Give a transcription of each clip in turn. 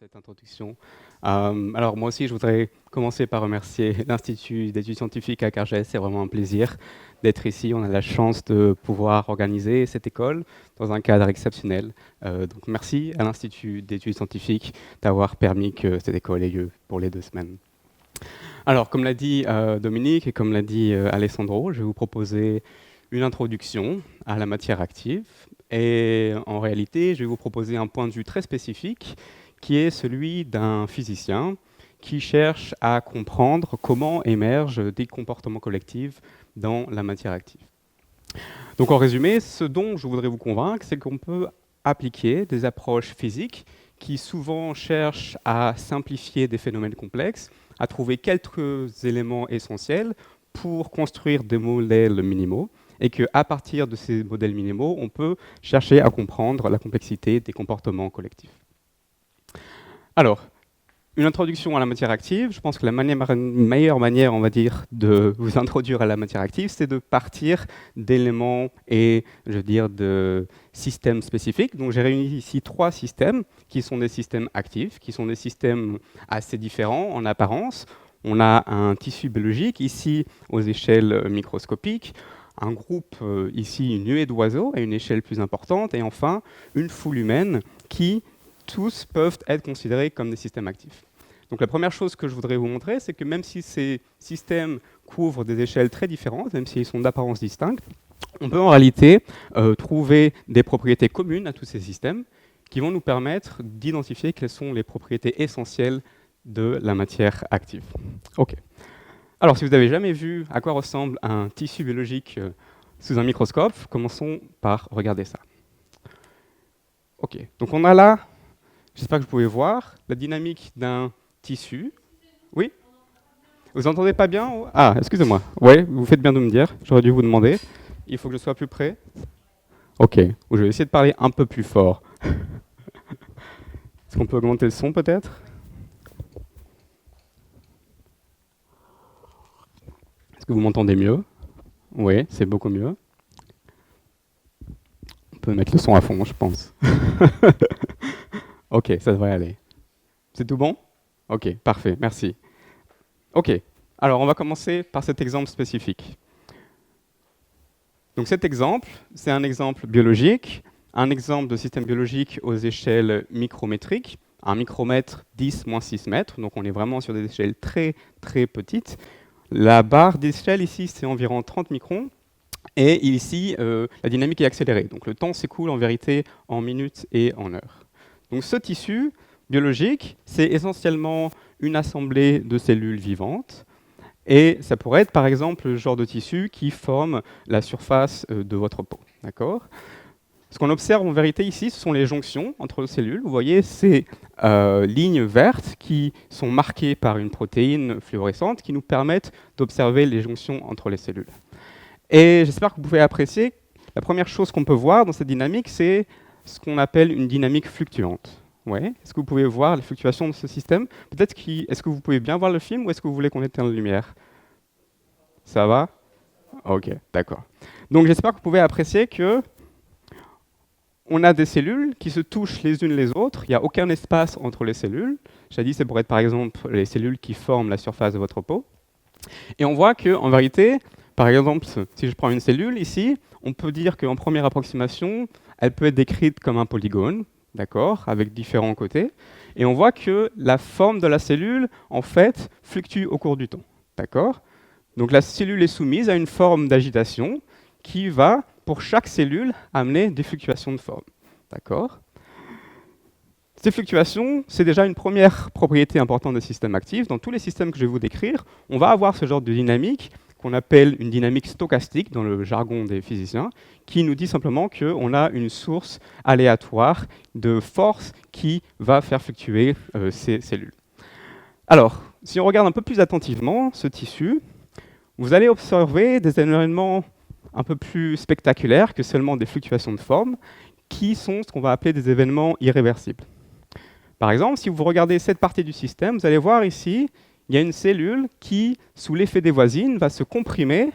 cette introduction. Alors moi aussi, je voudrais commencer par remercier l'Institut d'études scientifiques à Cargès. C'est vraiment un plaisir d'être ici. On a la chance de pouvoir organiser cette école dans un cadre exceptionnel. Donc merci à l'Institut d'études scientifiques d'avoir permis que cette école ait lieu pour les 2 semaines. Alors, comme l'a dit Dominique et comme l'a dit Alessandro, je vais vous proposer une introduction à la matière active. Et en réalité, je vais vous proposer un point de vue très spécifique qui est celui d'un physicien qui cherche à comprendre comment émergent des comportements collectifs dans la matière active. Donc en résumé, ce dont je voudrais vous convaincre, c'est qu'on peut appliquer des approches physiques qui souvent cherchent à simplifier des phénomènes complexes, à trouver quelques éléments essentiels pour construire des modèles minimaux, et qu'à partir de ces modèles minimaux, on peut chercher à comprendre la complexité des comportements collectifs. Alors, une introduction à la matière active, je pense que la meilleure manière, on va dire, de vous introduire à la matière active, c'est de partir d'éléments et, je veux dire, de systèmes spécifiques. Donc j'ai réuni ici 3 systèmes qui sont des systèmes actifs, qui sont des systèmes assez différents en apparence. On a un tissu biologique, ici, aux échelles microscopiques, un groupe, ici, une nuée d'oiseaux à une échelle plus importante, et enfin, une foule humaine qui, tous, peuvent être considérés comme des systèmes actifs. Donc la première chose que je voudrais vous montrer, c'est que même si ces systèmes couvrent des échelles très différentes, même s'ils sont d'apparence distincte, on peut en réalité trouver des propriétés communes à tous ces systèmes qui vont nous permettre d'identifier quelles sont les propriétés essentielles de la matière active. OK. Alors, si vous n'avez jamais vu à quoi ressemble un tissu biologique sous un microscope, commençons par regarder ça. OK, donc on a là, j'espère que vous pouvez voir, la dynamique d'un tissu. Oui? Vous entendez pas bien? Ah, excusez-moi. Oui, vous faites bien de me dire, j'aurais dû vous demander. Il faut que je sois plus près? OK, je vais essayer de parler un peu plus fort. Est-ce qu'on peut augmenter le son peut-être? Est-ce que vous m'entendez mieux? Oui, c'est beaucoup mieux. On peut mettre le son à fond, je pense. OK, ça devrait aller. C'est tout bon? OK, parfait, merci. OK, alors on va commencer par cet exemple spécifique. Donc cet exemple, c'est un exemple biologique, un exemple de système biologique aux échelles micrométriques, un micromètre 10-6 mètres, donc on est vraiment sur des échelles très très petites. La barre d'échelle ici, c'est environ 30 microns, et ici, la dynamique est accélérée. Donc le temps s'écoule en vérité en minutes et en heures. Donc ce tissu biologique, c'est essentiellement une assemblée de cellules vivantes, et ça pourrait être par exemple le genre de tissu qui forme la surface de votre peau. D'accord ? Ce qu'on observe en vérité ici, ce sont les jonctions entre cellules. Vous voyez ces lignes vertes qui sont marquées par une protéine fluorescente qui nous permettent d'observer les jonctions entre les cellules. Et j'espère que vous pouvez apprécier, la première chose qu'on peut voir dans cette dynamique, c'est ce qu'on appelle une dynamique fluctuante. Ouais. Est-ce que vous pouvez voir les fluctuations de ce système? Peut-être est-ce que vous pouvez bien voir le film ou est-ce que vous voulez qu'on éteigne la lumière? Ça va? Ok, d'accord. Donc j'espère que vous pouvez apprécier que on a des cellules qui se touchent les unes les autres, il n'y a aucun espace entre les cellules. J'ai dit, ça pourrait être par exemple les cellules qui forment la surface de votre peau. Et on voit qu'en vérité, par exemple, si je prends une cellule ici, on peut dire qu'en première approximation, elle peut être décrite comme un polygone, d'accord, avec différents côtés. Et on voit que la forme de la cellule, en fait, fluctue au cours du temps, d'accord. Donc la cellule est soumise à une forme d'agitation qui va, pour chaque cellule, amener des fluctuations de forme. D'accord ? Ces fluctuations, c'est déjà une première propriété importante des systèmes actifs. Dans tous les systèmes que je vais vous décrire, on va avoir ce genre de dynamique qu'on appelle une dynamique stochastique dans le jargon des physiciens, qui nous dit simplement qu'on a une source aléatoire de force qui va faire fluctuer ces cellules. Alors, si on regarde un peu plus attentivement ce tissu, vous allez observer des événements un peu plus spectaculaires que seulement des fluctuations de forme, qui sont ce qu'on va appeler des événements irréversibles. Par exemple, si vous regardez cette partie du système, vous allez voir ici, il y a une cellule qui, sous l'effet des voisines, va se comprimer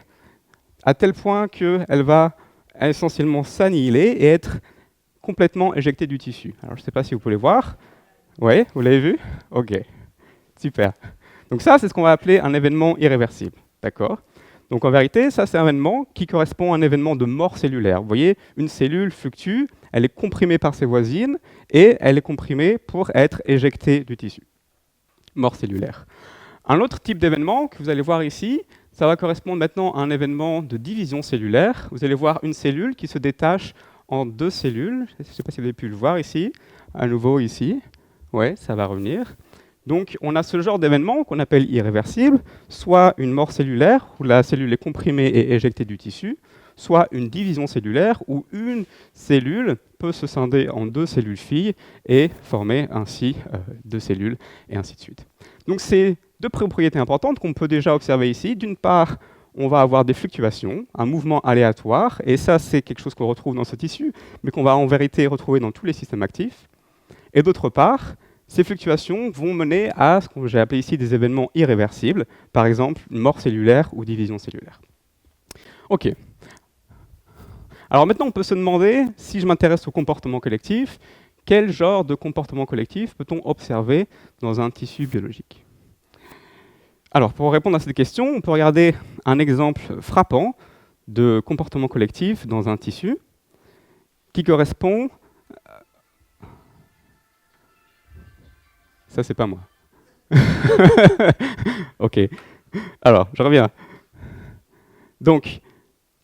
à tel point qu'elle va essentiellement s'annihiler et être complètement éjectée du tissu. Alors, je ne sais pas si vous pouvez voir. Oui, vous l'avez vu? Ok, super. Donc ça, c'est ce qu'on va appeler un événement irréversible. D'accord? Donc en vérité, ça, c'est un événement qui correspond à un événement de mort cellulaire. Vous voyez, une cellule fluctue, elle est comprimée par ses voisines, et elle est comprimée pour être éjectée du tissu. Mort cellulaire. Un autre type d'événement que vous allez voir ici, ça va correspondre maintenant à un événement de division cellulaire. Vous allez voir une cellule qui se détache en deux cellules. Je ne sais pas si vous avez pu le voir ici. À nouveau ici. Ouais, ça va revenir. Donc on a ce genre d'événement qu'on appelle irréversible, soit une mort cellulaire où la cellule est comprimée et éjectée du tissu, soit une division cellulaire où une cellule peut se scinder en deux cellules filles et former ainsi deux cellules et ainsi de suite. Donc c'est deux propriétés importantes qu'on peut déjà observer ici. D'une part, on va avoir des fluctuations, un mouvement aléatoire, et ça c'est quelque chose qu'on retrouve dans ce tissu, mais qu'on va en vérité retrouver dans tous les systèmes actifs. Et d'autre part, ces fluctuations vont mener à ce que j'ai appelé ici des événements irréversibles, par exemple une mort cellulaire ou division cellulaire. Ok. Alors maintenant, on peut se demander, si je m'intéresse au comportement collectif, quel genre de comportement collectif peut-on observer dans un tissu biologique? Alors, pour répondre à cette question, on peut regarder un exemple frappant de comportement collectif dans un tissu qui correspond... Ça, c'est pas moi. Ok. Alors, je reviens. Donc,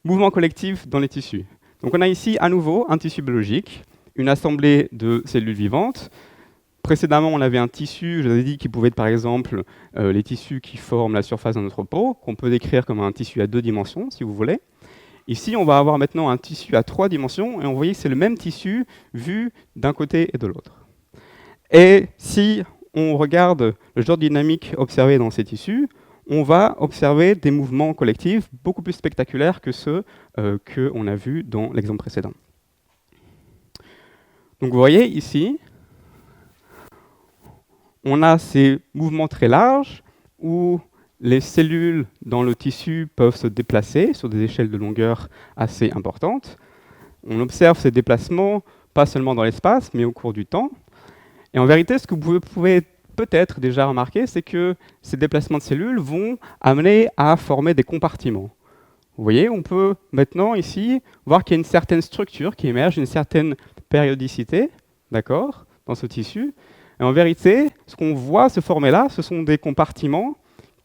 mouvement collectif dans les tissus. Donc, on a ici à nouveau un tissu biologique, une assemblée de cellules vivantes. Précédemment, on avait un tissu, je vous avais dit, qui pouvait être par exemple les tissus qui forment la surface de notre peau, qu'on peut décrire comme un tissu à 2 dimensions, si vous voulez. Ici, on va avoir maintenant un tissu à 3 dimensions, et on voit que c'est le même tissu vu d'un côté et de l'autre. Et si on regarde le genre de dynamique observé dans ces tissus, on va observer des mouvements collectifs beaucoup plus spectaculaires que ceux qu'on a vus dans l'exemple précédent. Donc vous voyez ici, on a ces mouvements très larges où les cellules dans le tissu peuvent se déplacer sur des échelles de longueur assez importantes. On observe ces déplacements pas seulement dans l'espace, mais au cours du temps. Et en vérité, ce que vous pouvez peut-être déjà remarquer, c'est que ces déplacements de cellules vont amener à former des compartiments. Vous voyez, on peut maintenant ici voir qu'il y a une certaine structure qui émerge, une certaine périodicité, d'accord, dans ce tissu. Et en vérité, ce qu'on voit se former là, ce sont des compartiments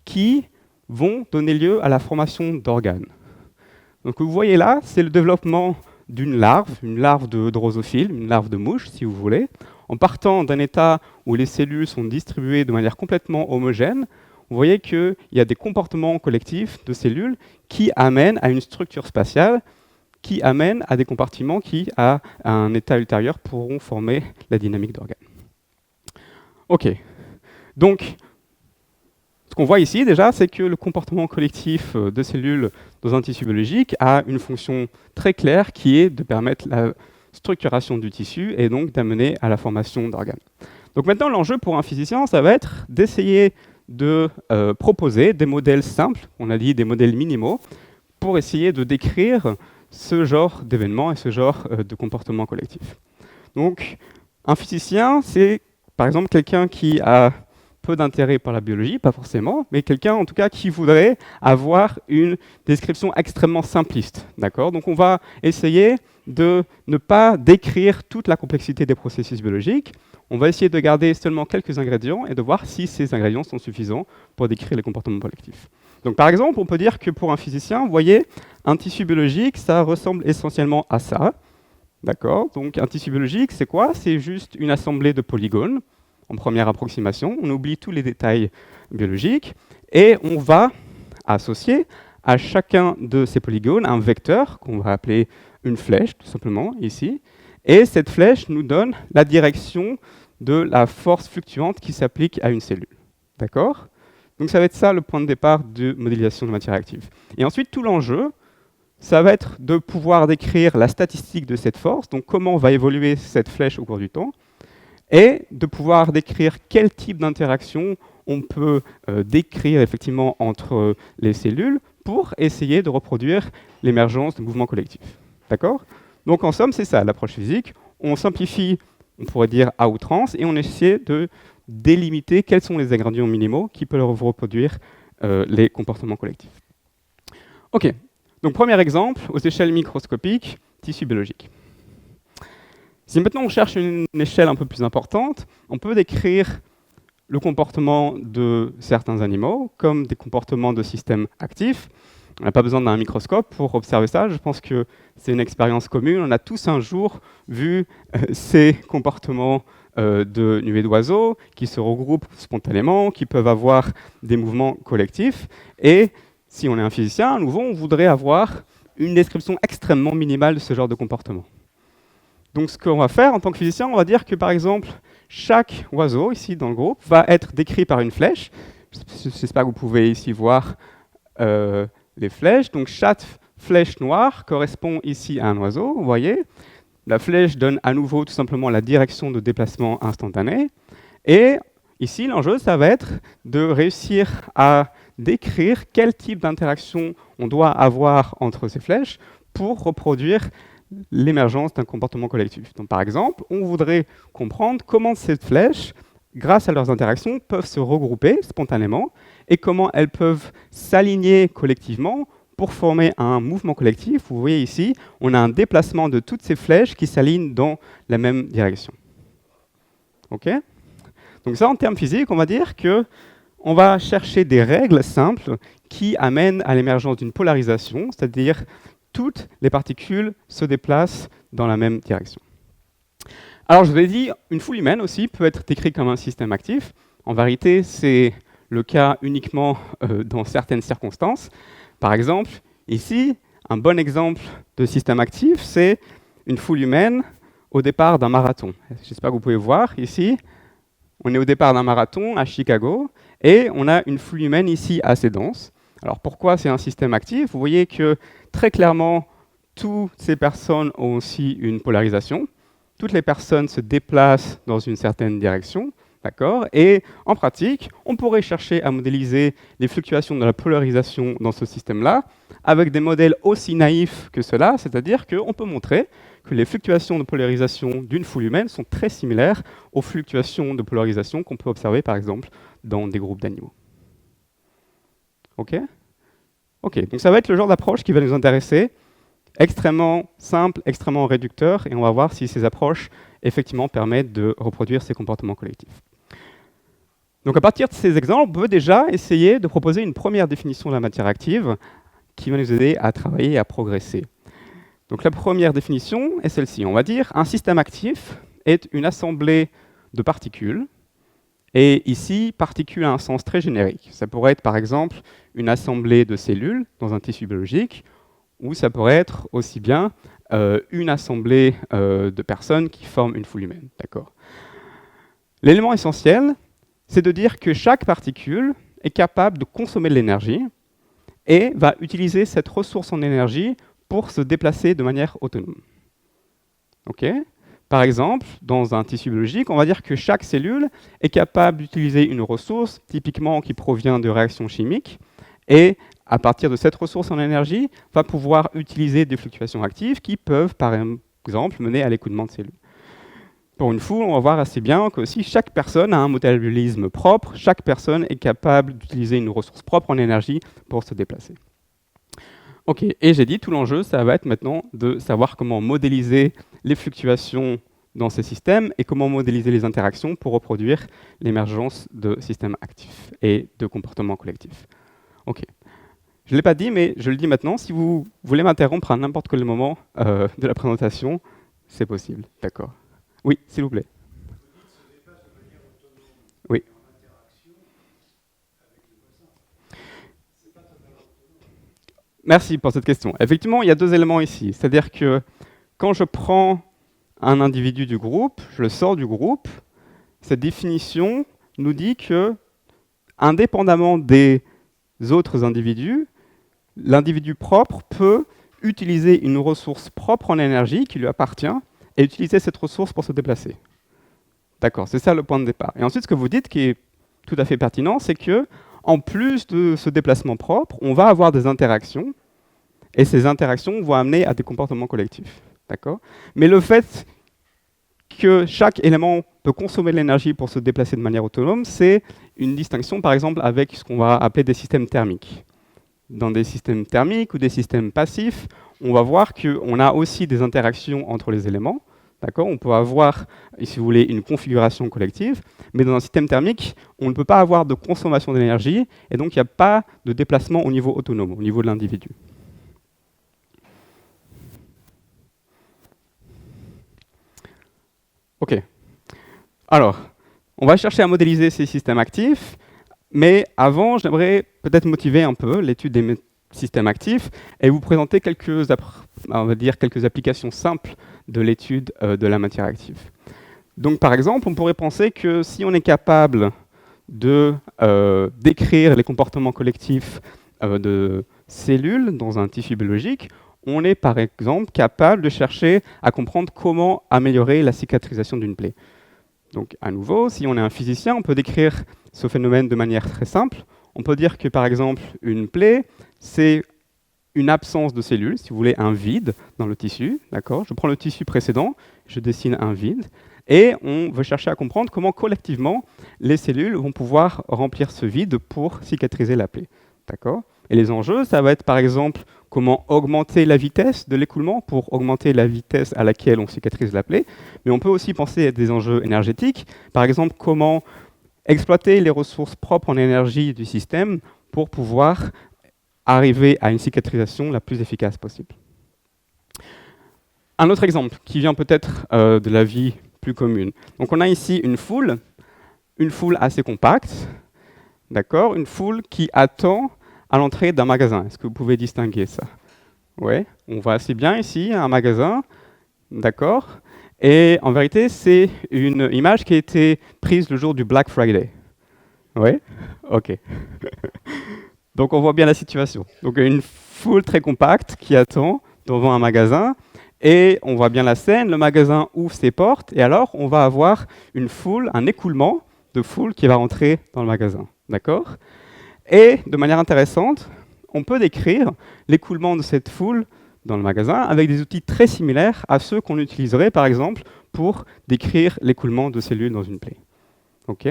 qui vont donner lieu à la formation d'organes. Donc vous voyez là, c'est le développement d'une larve, une larve de drosophile, une larve de mouche, si vous voulez. En partant d'un état où les cellules sont distribuées de manière complètement homogène, vous voyez qu'il y a des comportements collectifs de cellules qui amènent à une structure spatiale, qui amènent à des compartiments qui, à un état ultérieur, pourront former la dynamique d'organes. Ok. Donc, ce qu'on voit ici, déjà, c'est que le comportement collectif de cellules dans un tissu biologique a une fonction très claire qui est de permettre la structuration du tissu et donc d'amener à la formation d'organes. Donc maintenant, l'enjeu pour un physicien, ça va être d'essayer de proposer des modèles simples, on a dit des modèles minimaux, pour essayer de décrire ce genre d'événements et ce genre de comportement collectif. Donc, un physicien, c'est par exemple quelqu'un qui a peu d'intérêt par la biologie, pas forcément, mais quelqu'un en tout cas qui voudrait avoir une description extrêmement simpliste. D'accord ? Donc on va essayer de ne pas décrire toute la complexité des processus biologiques. On va essayer de garder seulement quelques ingrédients et de voir si ces ingrédients sont suffisants pour décrire les comportements collectifs. Donc par exemple, on peut dire que pour un physicien, vous voyez, un tissu biologique, ça ressemble essentiellement à ça. D'accord ? Donc un tissu biologique, c'est quoi ? C'est juste une assemblée de polygones, en première approximation. On oublie tous les détails biologiques, et on va associer à chacun de ces polygones un vecteur, qu'on va appeler une flèche, tout simplement, ici. Et cette flèche nous donne la direction de la force fluctuante qui s'applique à une cellule. D'accord ? Donc ça va être ça le point de départ de modélisation de matière active. Et ensuite, tout l'enjeu, ça va être de pouvoir décrire la statistique de cette force, donc comment va évoluer cette flèche au cours du temps, et de pouvoir décrire quel type d'interaction on peut décrire effectivement entre les cellules pour essayer de reproduire l'émergence de mouvements collectifs. D'accord ? Donc en somme, c'est ça l'approche physique. On simplifie on pourrait dire à outrance, et on essaie de délimiter quels sont les ingrédients minimaux qui peuvent reproduire les comportements collectifs. OK, donc premier exemple, aux échelles microscopiques, tissu biologique. Si maintenant on cherche une échelle un peu plus importante, on peut décrire le comportement de certains animaux comme des comportements de systèmes actifs. On n'a pas besoin d'un microscope pour observer ça. Je pense que c'est une expérience commune. On a tous un jour vu ces comportements de nuées d'oiseaux qui se regroupent spontanément, qui peuvent avoir des mouvements collectifs. Et si on est un physicien, à nouveau, on voudrait avoir une description extrêmement minimale de ce genre de comportement. Donc ce qu'on va faire en tant que physicien, on va dire que par exemple, chaque oiseau ici dans le groupe va être décrit par une flèche. J'espère que vous pouvez ici voir les flèches. Donc chaque flèche noire correspond ici à un oiseau, vous voyez. La flèche donne à nouveau tout simplement la direction de déplacement instantané. Et ici, l'enjeu, ça va être de réussir à décrire quel type d'interaction on doit avoir entre ces flèches pour reproduire l'émergence d'un comportement collectif. Donc, par exemple, on voudrait comprendre comment ces flèches, grâce à leurs interactions, peuvent se regrouper spontanément et comment elles peuvent s'aligner collectivement pour former un mouvement collectif. Vous voyez ici, on a un déplacement de toutes ces flèches qui s'alignent dans la même direction. OK ? Donc ça, en termes physiques, on va dire qu'on va chercher des règles simples qui amènent à l'émergence d'une polarisation, c'est-à-dire toutes les particules se déplacent dans la même direction. Alors, je vous ai dit, une foule humaine aussi peut être décrite comme un système actif. En vérité, c'est le cas uniquement dans certaines circonstances. Par exemple, ici, un bon exemple de système actif, c'est une foule humaine au départ d'un marathon. J'espère que vous pouvez voir ici. On est au départ d'un marathon à Chicago et on a une foule humaine ici assez dense. Alors pourquoi c'est un système actif? Vous voyez que très clairement, toutes ces personnes ont aussi une polarisation. Toutes les personnes se déplacent dans une certaine direction. D'accord ? Et en pratique, on pourrait chercher à modéliser les fluctuations de la polarisation dans ce système-là avec des modèles aussi naïfs que cela, c'est-à-dire qu'on peut montrer que les fluctuations de polarisation d'une foule humaine sont très similaires aux fluctuations de polarisation qu'on peut observer, par exemple, dans des groupes d'animaux. OK ? OK, donc ça va être le genre d'approche qui va nous intéresser, extrêmement simple, extrêmement réducteur, et on va voir si ces approches, effectivement, permettent de reproduire ces comportements collectifs. Donc à partir de ces exemples, on peut déjà essayer de proposer une première définition de la matière active qui va nous aider à travailler et à progresser. Donc la première définition est celle-ci. On va dire un système actif est une assemblée de particules. Et ici, particules a un sens très générique. Ça pourrait être par exemple une assemblée de cellules dans un tissu biologique, ou ça pourrait être aussi bien une assemblée de personnes qui forment une foule humaine. D'accord. L'élément essentiel, c'est de dire que chaque particule est capable de consommer de l'énergie et va utiliser cette ressource en énergie pour se déplacer de manière autonome. Okay ? Par exemple, dans un tissu biologique, on va dire que chaque cellule est capable d'utiliser une ressource, typiquement qui provient de réactions chimiques, et à partir de cette ressource en énergie, va pouvoir utiliser des fluctuations actives qui peuvent, par exemple, mener à l'écoulement de cellules. Pour une foule, on va voir assez bien que aussi chaque personne a un métabolisme propre, chaque personne est capable d'utiliser une ressource propre en énergie pour se déplacer. OK, et j'ai dit, tout l'enjeu, ça va être maintenant de savoir comment modéliser les fluctuations dans ces systèmes et comment modéliser les interactions pour reproduire l'émergence de systèmes actifs et de comportements collectifs. OK. Je ne l'ai pas dit, mais je le dis maintenant, si vous voulez m'interrompre à n'importe quel moment de la présentation, c'est possible. D'accord. Oui, s'il vous plaît. Oui. Merci pour cette question. Effectivement, il y a deux éléments ici. C'est-à-dire que quand je prends un individu du groupe, je le sors du groupe, cette définition nous dit que, indépendamment des autres individus, l'individu propre peut utiliser une ressource propre en énergie qui lui appartient et utiliser cette ressource pour se déplacer. D'accord, c'est ça le point de départ. Et ensuite, ce que vous dites, qui est tout à fait pertinent, c'est que, en plus de ce déplacement propre, on va avoir des interactions, et ces interactions vont amener à des comportements collectifs. D'accord ? Mais le fait que chaque élément peut consommer de l'énergie pour se déplacer de manière autonome, c'est une distinction, par exemple, avec ce qu'on va appeler des systèmes thermiques. Dans des systèmes thermiques ou des systèmes passifs, on va voir qu'on a aussi des interactions entre les éléments. D'accord ? On peut avoir, si vous voulez, une configuration collective, mais dans un système thermique, on ne peut pas avoir de consommation d'énergie, et donc il n'y a pas de déplacement au niveau autonome, au niveau de l'individu. OK. Alors, on va chercher à modéliser ces systèmes actifs, mais avant, j'aimerais peut-être motiver un peu l'étude des systèmes actifs et vous présenter quelques applications simples de l'étude de la matière active. Donc, par exemple, on pourrait penser que si on est capable de décrire les comportements collectifs de cellules dans un tissu biologique, on est par exemple capable de chercher à comprendre comment améliorer la cicatrisation d'une plaie. Donc à nouveau, si on est un physicien, on peut décrire ce phénomène de manière très simple. On peut dire que par exemple, une plaie, c'est une absence de cellules, si vous voulez, un vide dans le tissu. D'accord ? Je prends le tissu précédent, je dessine un vide, et on veut chercher à comprendre comment collectivement les cellules vont pouvoir remplir ce vide pour cicatriser la plaie. D'accord ? Et les enjeux, ça va être par exemple comment augmenter la vitesse de l'écoulement pour augmenter la vitesse à laquelle on cicatrise la plaie. Mais on peut aussi penser à des enjeux énergétiques. Par exemple, comment exploiter les ressources propres en énergie du système pour pouvoir arriver à une cicatrisation la plus efficace possible. Un autre exemple qui vient peut-être de la vie plus commune. Donc on a ici une foule assez compacte, d'accord, une foule qui attend à l'entrée d'un magasin. Est-ce que vous pouvez distinguer ça? Oui, on voit assez bien ici un magasin, d'accord. Et en vérité, c'est une image qui a été prise le jour du Black Friday. Oui? OK. Donc on voit bien la situation. Donc une foule très compacte qui attend devant un magasin, et on voit bien la scène, le magasin ouvre ses portes, et alors on va avoir une foule, un écoulement de foule qui va rentrer dans le magasin. D'accord? Et de manière intéressante, on peut décrire l'écoulement de cette foule dans le magasin avec des outils très similaires à ceux qu'on utiliserait, par exemple, pour décrire l'écoulement de cellules dans une plaie. OK ?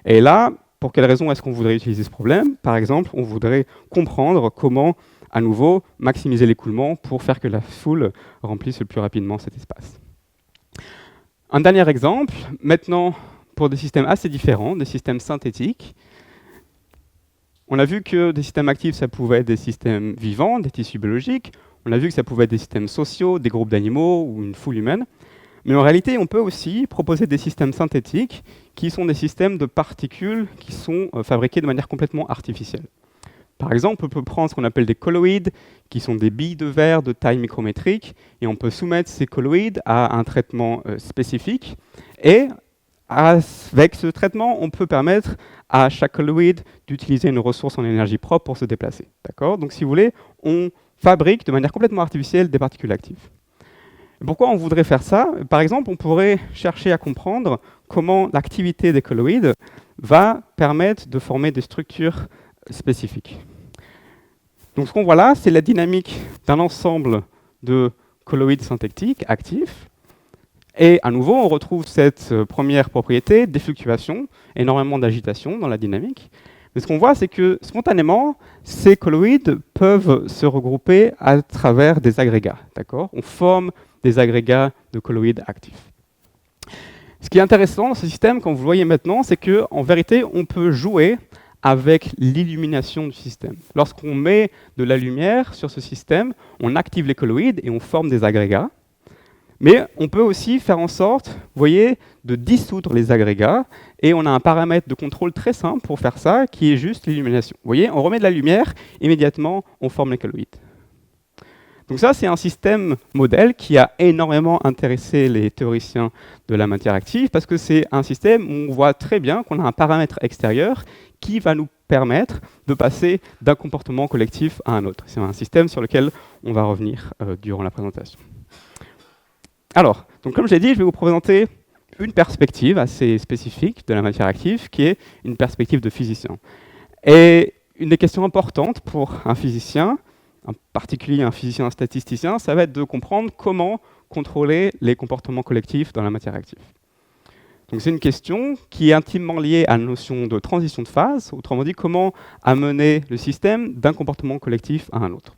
Et là, pour quelle raison est-ce qu'on voudrait utiliser ce problème? Par exemple, on voudrait comprendre comment, à nouveau, maximiser l'écoulement pour faire que la foule remplisse le plus rapidement cet espace. Un dernier exemple, maintenant, pour des systèmes assez différents, des systèmes synthétiques. On a vu que des systèmes actifs, ça pouvait être des systèmes vivants, des tissus biologiques. On a vu que ça pouvait être des systèmes sociaux, des groupes d'animaux ou une foule humaine. Mais en réalité, on peut aussi proposer des systèmes synthétiques qui sont des systèmes de particules qui sont fabriqués de manière complètement artificielle. Par exemple, on peut prendre ce qu'on appelle des colloïdes, qui sont des billes de verre de taille micrométrique, et on peut soumettre ces colloïdes à un traitement spécifique. Et avec ce traitement, on peut permettre à chaque colloïde d'utiliser une ressource en énergie propre pour se déplacer. D'accord ? Donc, si vous voulez, on fabrique de manière complètement artificielle des particules actives. Pourquoi on voudrait faire ça? Par exemple, on pourrait chercher à comprendre comment l'activité des colloïdes va permettre de former des structures spécifiques. Donc, ce qu'on voit là, c'est la dynamique d'un ensemble de colloïdes synthétiques actifs. Et à nouveau, on retrouve cette première propriété, des fluctuations, énormément d'agitation dans la dynamique. Mais ce qu'on voit, c'est que spontanément, ces colloïdes peuvent se regrouper à travers des agrégats. D'accord ? On forme des agrégats de colloïdes actifs. Ce qui est intéressant dans ce système, comme vous le voyez maintenant, c'est qu'en vérité, on peut jouer avec l'illumination du système. Lorsqu'on met de la lumière sur ce système, on active les colloïdes et on forme des agrégats. Mais on peut aussi faire en sorte, vous voyez, de dissoudre les agrégats, et on a un paramètre de contrôle très simple pour faire ça, qui est juste l'illumination. Vous voyez, on remet de la lumière, immédiatement, on forme les colloïdes. Donc ça, c'est un système modèle qui a énormément intéressé les théoriciens de la matière active, parce que c'est un système où on voit très bien qu'on a un paramètre extérieur qui va nous permettre de passer d'un comportement collectif à un autre. C'est un système sur lequel on va revenir durant la présentation. Alors, donc comme je l'ai dit, je vais vous présenter une perspective assez spécifique de la matière active, qui est une perspective de physicien. Et une des questions importantes pour un physicien, en particulier un physicien statisticien, ça va être de comprendre comment contrôler les comportements collectifs dans la matière active. Donc c'est une question qui est intimement liée à la notion de transition de phase, autrement dit, comment amener le système d'un comportement collectif à un autre.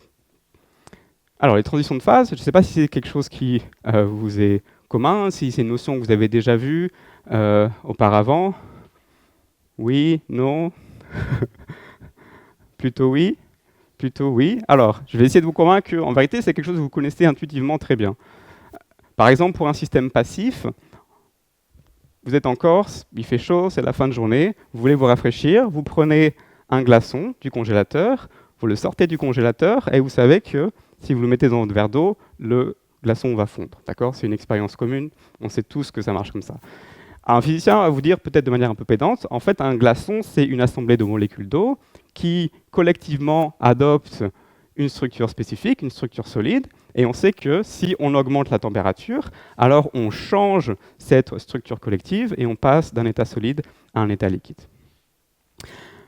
Alors les transitions de phase, je ne sais pas si c'est quelque chose qui vous est commun, si c'est une notion que vous avez déjà vue auparavant. Oui, non. Plutôt oui. Plutôt oui. Alors, je vais essayer de vous convaincre qu'en vérité, c'est quelque chose que vous connaissez intuitivement très bien. Par exemple, pour un système passif, vous êtes en Corse, il fait chaud, c'est la fin de journée, vous voulez vous rafraîchir, vous prenez un glaçon du congélateur, vous le sortez du congélateur et vous savez que si vous le mettez dans votre verre d'eau, le glaçon va fondre. D'accord ? C'est une expérience commune, on sait tous que ça marche comme ça. Un physicien va vous dire, peut-être de manière un peu pédante, en fait, un glaçon, c'est une assemblée de molécules d'eau qui, collectivement, adoptent une structure spécifique, une structure solide, et on sait que si on augmente la température, alors on change cette structure collective et on passe d'un état solide à un état liquide.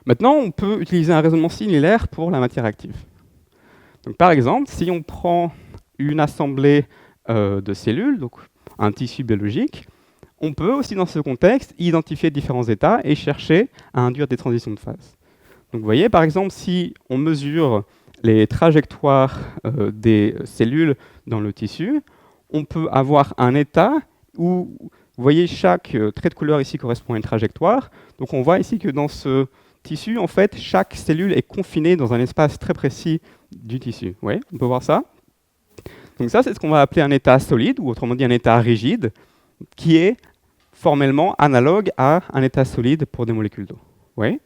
Maintenant, on peut utiliser un raisonnement similaire pour la matière active. Donc, par exemple, si on prend une assemblée de cellules, donc un tissu biologique, on peut aussi, dans ce contexte, identifier différents états et chercher à induire des transitions de phase. Donc, vous voyez, par exemple, si on mesure les trajectoires des cellules dans le tissu, on peut avoir un état où, vous voyez, chaque trait de couleur ici correspond à une trajectoire. Donc, on voit ici que dans ce tissu, en fait, chaque cellule est confinée dans un espace très précis du tissu. Oui, on peut voir ça. Donc ça, c'est ce qu'on va appeler un état solide, ou autrement dit un état rigide, qui est formellement analogue à un état solide pour des molécules d'eau. Oui.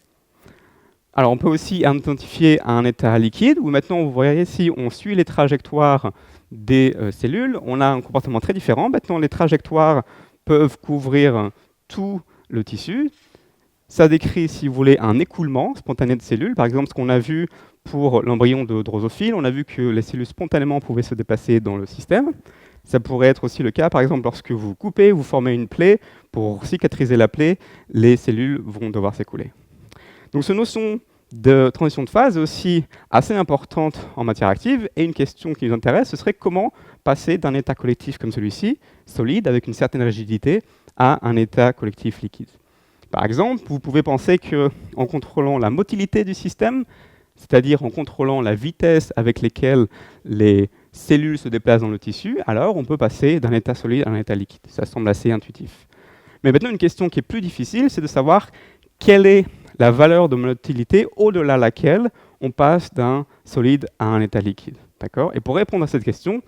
Alors, on peut aussi identifier un état liquide, où maintenant, vous voyez, si on suit les trajectoires des cellules, on a un comportement très différent. Maintenant, les trajectoires peuvent couvrir tout le tissu. Ça décrit, si vous voulez, un écoulement spontané de cellules. Par exemple, ce qu'on a vu pour l'embryon de drosophile, on a vu que les cellules spontanément pouvaient se déplacer dans le système. Ça pourrait être aussi le cas, par exemple, lorsque vous coupez, vous formez une plaie. Pour cicatriser la plaie, les cellules vont devoir s'écouler. Donc, cette notion de transition de phase est aussi assez importante en matière active. Et une question qui nous intéresse, ce serait comment passer d'un état collectif comme celui-ci, solide, avec une certaine rigidité, à un état collectif liquide. Par exemple, vous pouvez penser qu'en contrôlant la motilité du système, c'est-à-dire en contrôlant la vitesse avec laquelle les cellules se déplacent dans le tissu, alors on peut passer d'un état solide à un état liquide. Ça semble assez intuitif. Mais maintenant, une question qui est plus difficile, c'est de savoir quelle est la valeur de motilité au-delà de laquelle on passe d'un solide à un état liquide. D'accord ? Et pour répondre à cette question,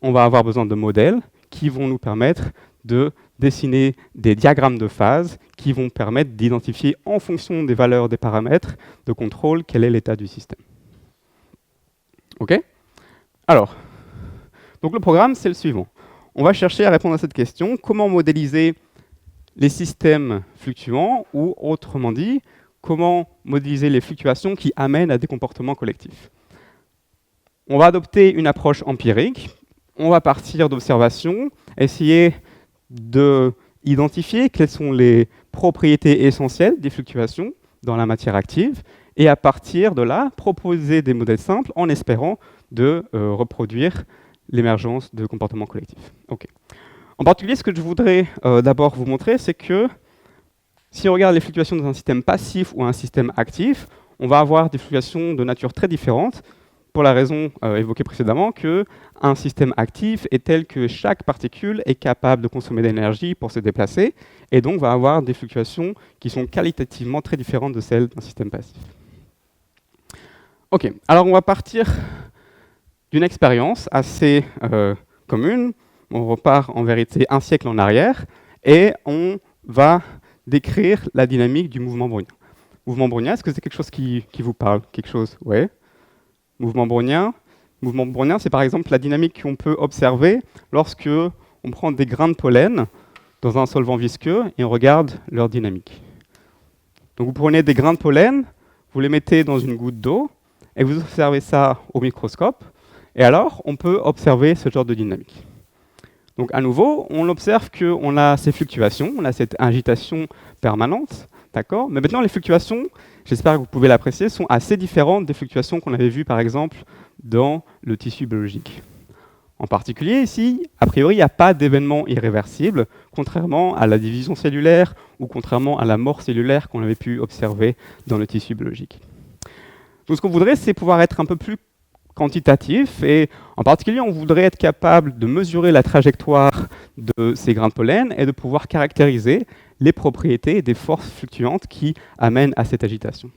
on va avoir besoin de modèles qui vont nous permettre de dessiner des diagrammes de phase qui vont permettre d'identifier en fonction des valeurs des paramètres de contrôle quel est l'état du système. OK ? Alors, donc le programme, c'est le suivant. On va chercher à répondre à cette question, comment modéliser les systèmes fluctuants, ou autrement dit, comment modéliser les fluctuations qui amènent à des comportements collectifs. On va adopter une approche empirique, on va partir d'observations, essayer d'identifier quelles sont les propriétés essentielles des fluctuations dans la matière active, et à partir de là, proposer des modèles simples en espérant de reproduire l'émergence de comportements collectifs. Okay. En particulier, ce que je voudrais d'abord vous montrer, c'est que si on regarde les fluctuations dans un système passif ou un système actif, on va avoir des fluctuations de nature très différente, pour la raison évoquée précédemment, qu'un système actif est tel que chaque particule est capable de consommer de l'énergie pour se déplacer, et donc va avoir des fluctuations qui sont qualitativement très différentes de celles d'un système passif. Ok, alors on va partir d'une expérience assez commune. On repart en vérité un siècle en arrière, et on va décrire la dynamique du mouvement brownien. Mouvement brownien, est-ce que c'est quelque chose qui vous parle ? Quelque chose ? Ouais. Mouvement brownien, c'est par exemple la dynamique qu'on peut observer lorsque on prend des grains de pollen dans un solvant visqueux et on regarde leur dynamique. Donc vous prenez des grains de pollen, vous les mettez dans une goutte d'eau et vous observez ça au microscope, et alors on peut observer ce genre de dynamique. Donc à nouveau, on observe qu'on a ces fluctuations, on a cette agitation permanente, d'accord ? Mais maintenant les fluctuations, j'espère que vous pouvez l'apprécier, sont assez différentes des fluctuations qu'on avait vues par exemple dans le tissu biologique. En particulier, ici, a priori, il n'y a pas d'événement irréversible, contrairement à la division cellulaire ou contrairement à la mort cellulaire qu'on avait pu observer dans le tissu biologique. Donc ce qu'on voudrait, c'est pouvoir être un peu plus quantitatif, et en particulier, on voudrait être capable de mesurer la trajectoire de ces grains de pollen et de pouvoir caractériser les propriétés des forces fluctuantes qui amènent à cette agitation.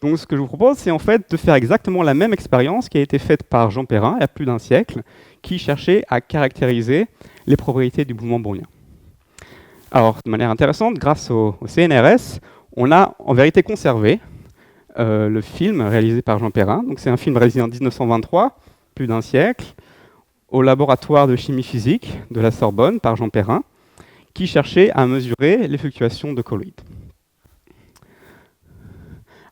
Donc ce que je vous propose, c'est en fait de faire exactement la même expérience qui a été faite par Jean Perrin il y a plus d'un siècle, qui cherchait à caractériser les propriétés du mouvement brownien. Alors, de manière intéressante, grâce au CNRS, on a en vérité conservé le film réalisé par Jean Perrin. Donc c'est un film réalisé en 1923, plus d'un siècle, au laboratoire de chimie physique de la Sorbonne par Jean Perrin, qui cherchait à mesurer les fluctuations de colloïdes.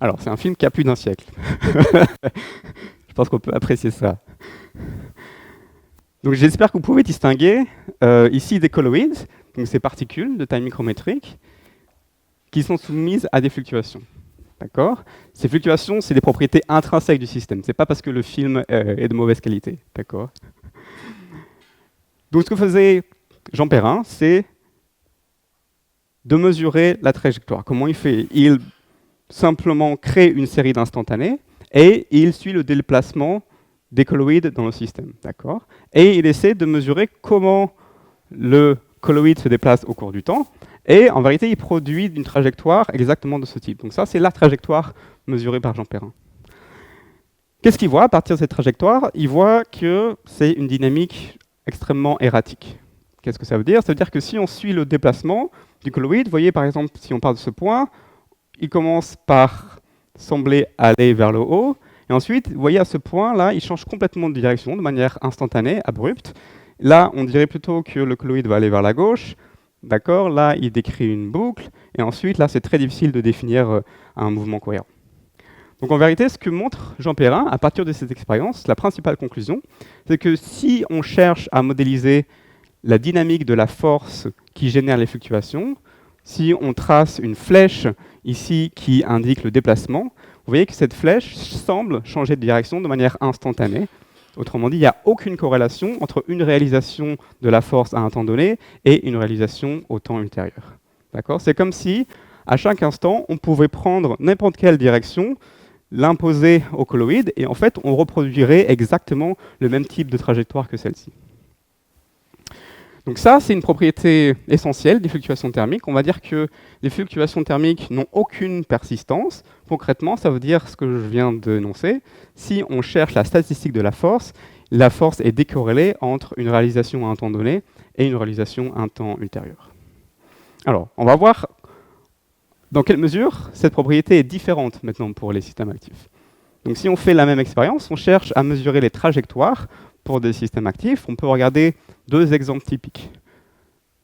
Alors, c'est un film qui a plus d'un siècle. Je pense qu'on peut apprécier ça. Donc, j'espère que vous pouvez distinguer ici des colloïdes, donc ces particules de taille micrométrique, qui sont soumises à des fluctuations. D'accord ? Ces fluctuations, c'est des propriétés intrinsèques du système. Ce n'est pas parce que le film est de mauvaise qualité. D'accord ? Donc, ce que faisait Jean Perrin, c'est de mesurer la trajectoire. Comment il fait ? Il simplement crée une série d'instantanés et il suit le déplacement des colloïdes dans le système. D'accord ? Et il essaie de mesurer comment le colloïde se déplace au cours du temps. Et en vérité, il produit une trajectoire exactement de ce type. Donc ça, c'est la trajectoire mesurée par Jean Perrin. Qu'est-ce qu'il voit à partir de cette trajectoire ? Il voit que c'est une dynamique extrêmement erratique. Qu'est-ce que ça veut dire ? Ça veut dire que si on suit le déplacement du colloïde, vous voyez par exemple, si on part de ce point, il commence par sembler aller vers le haut, et ensuite, vous voyez à ce point-là, il change complètement de direction de manière instantanée, abrupte. Là, on dirait plutôt que le colloïde va aller vers la gauche. D'accord ? Là, il décrit une boucle, et ensuite, là, c'est très difficile de définir un mouvement cohérent. Donc en vérité, ce que montre Jean Perrin, à partir de cette expérience, la principale conclusion, c'est que si on cherche à modéliser la dynamique de la force qui génère les fluctuations, si on trace une flèche ici qui indique le déplacement, vous voyez que cette flèche semble changer de direction de manière instantanée. Autrement dit, il n'y a aucune corrélation entre une réalisation de la force à un temps donné et une réalisation au temps ultérieur. D'accord ? C'est comme si, à chaque instant, on pouvait prendre n'importe quelle direction, l'imposer au colloïde, et en fait, on reproduirait exactement le même type de trajectoire que celle-ci. Donc ça, c'est une propriété essentielle des fluctuations thermiques. On va dire que les fluctuations thermiques n'ont aucune persistance. Concrètement, ça veut dire ce que je viens d'énoncer. Si on cherche la statistique de la force est décorrélée entre une réalisation à un temps donné et une réalisation à un temps ultérieur. Alors, on va voir dans quelle mesure cette propriété est différente maintenant pour les systèmes actifs. Donc si on fait la même expérience, on cherche à mesurer les trajectoires pour des systèmes actifs. On peut regarder deux exemples typiques.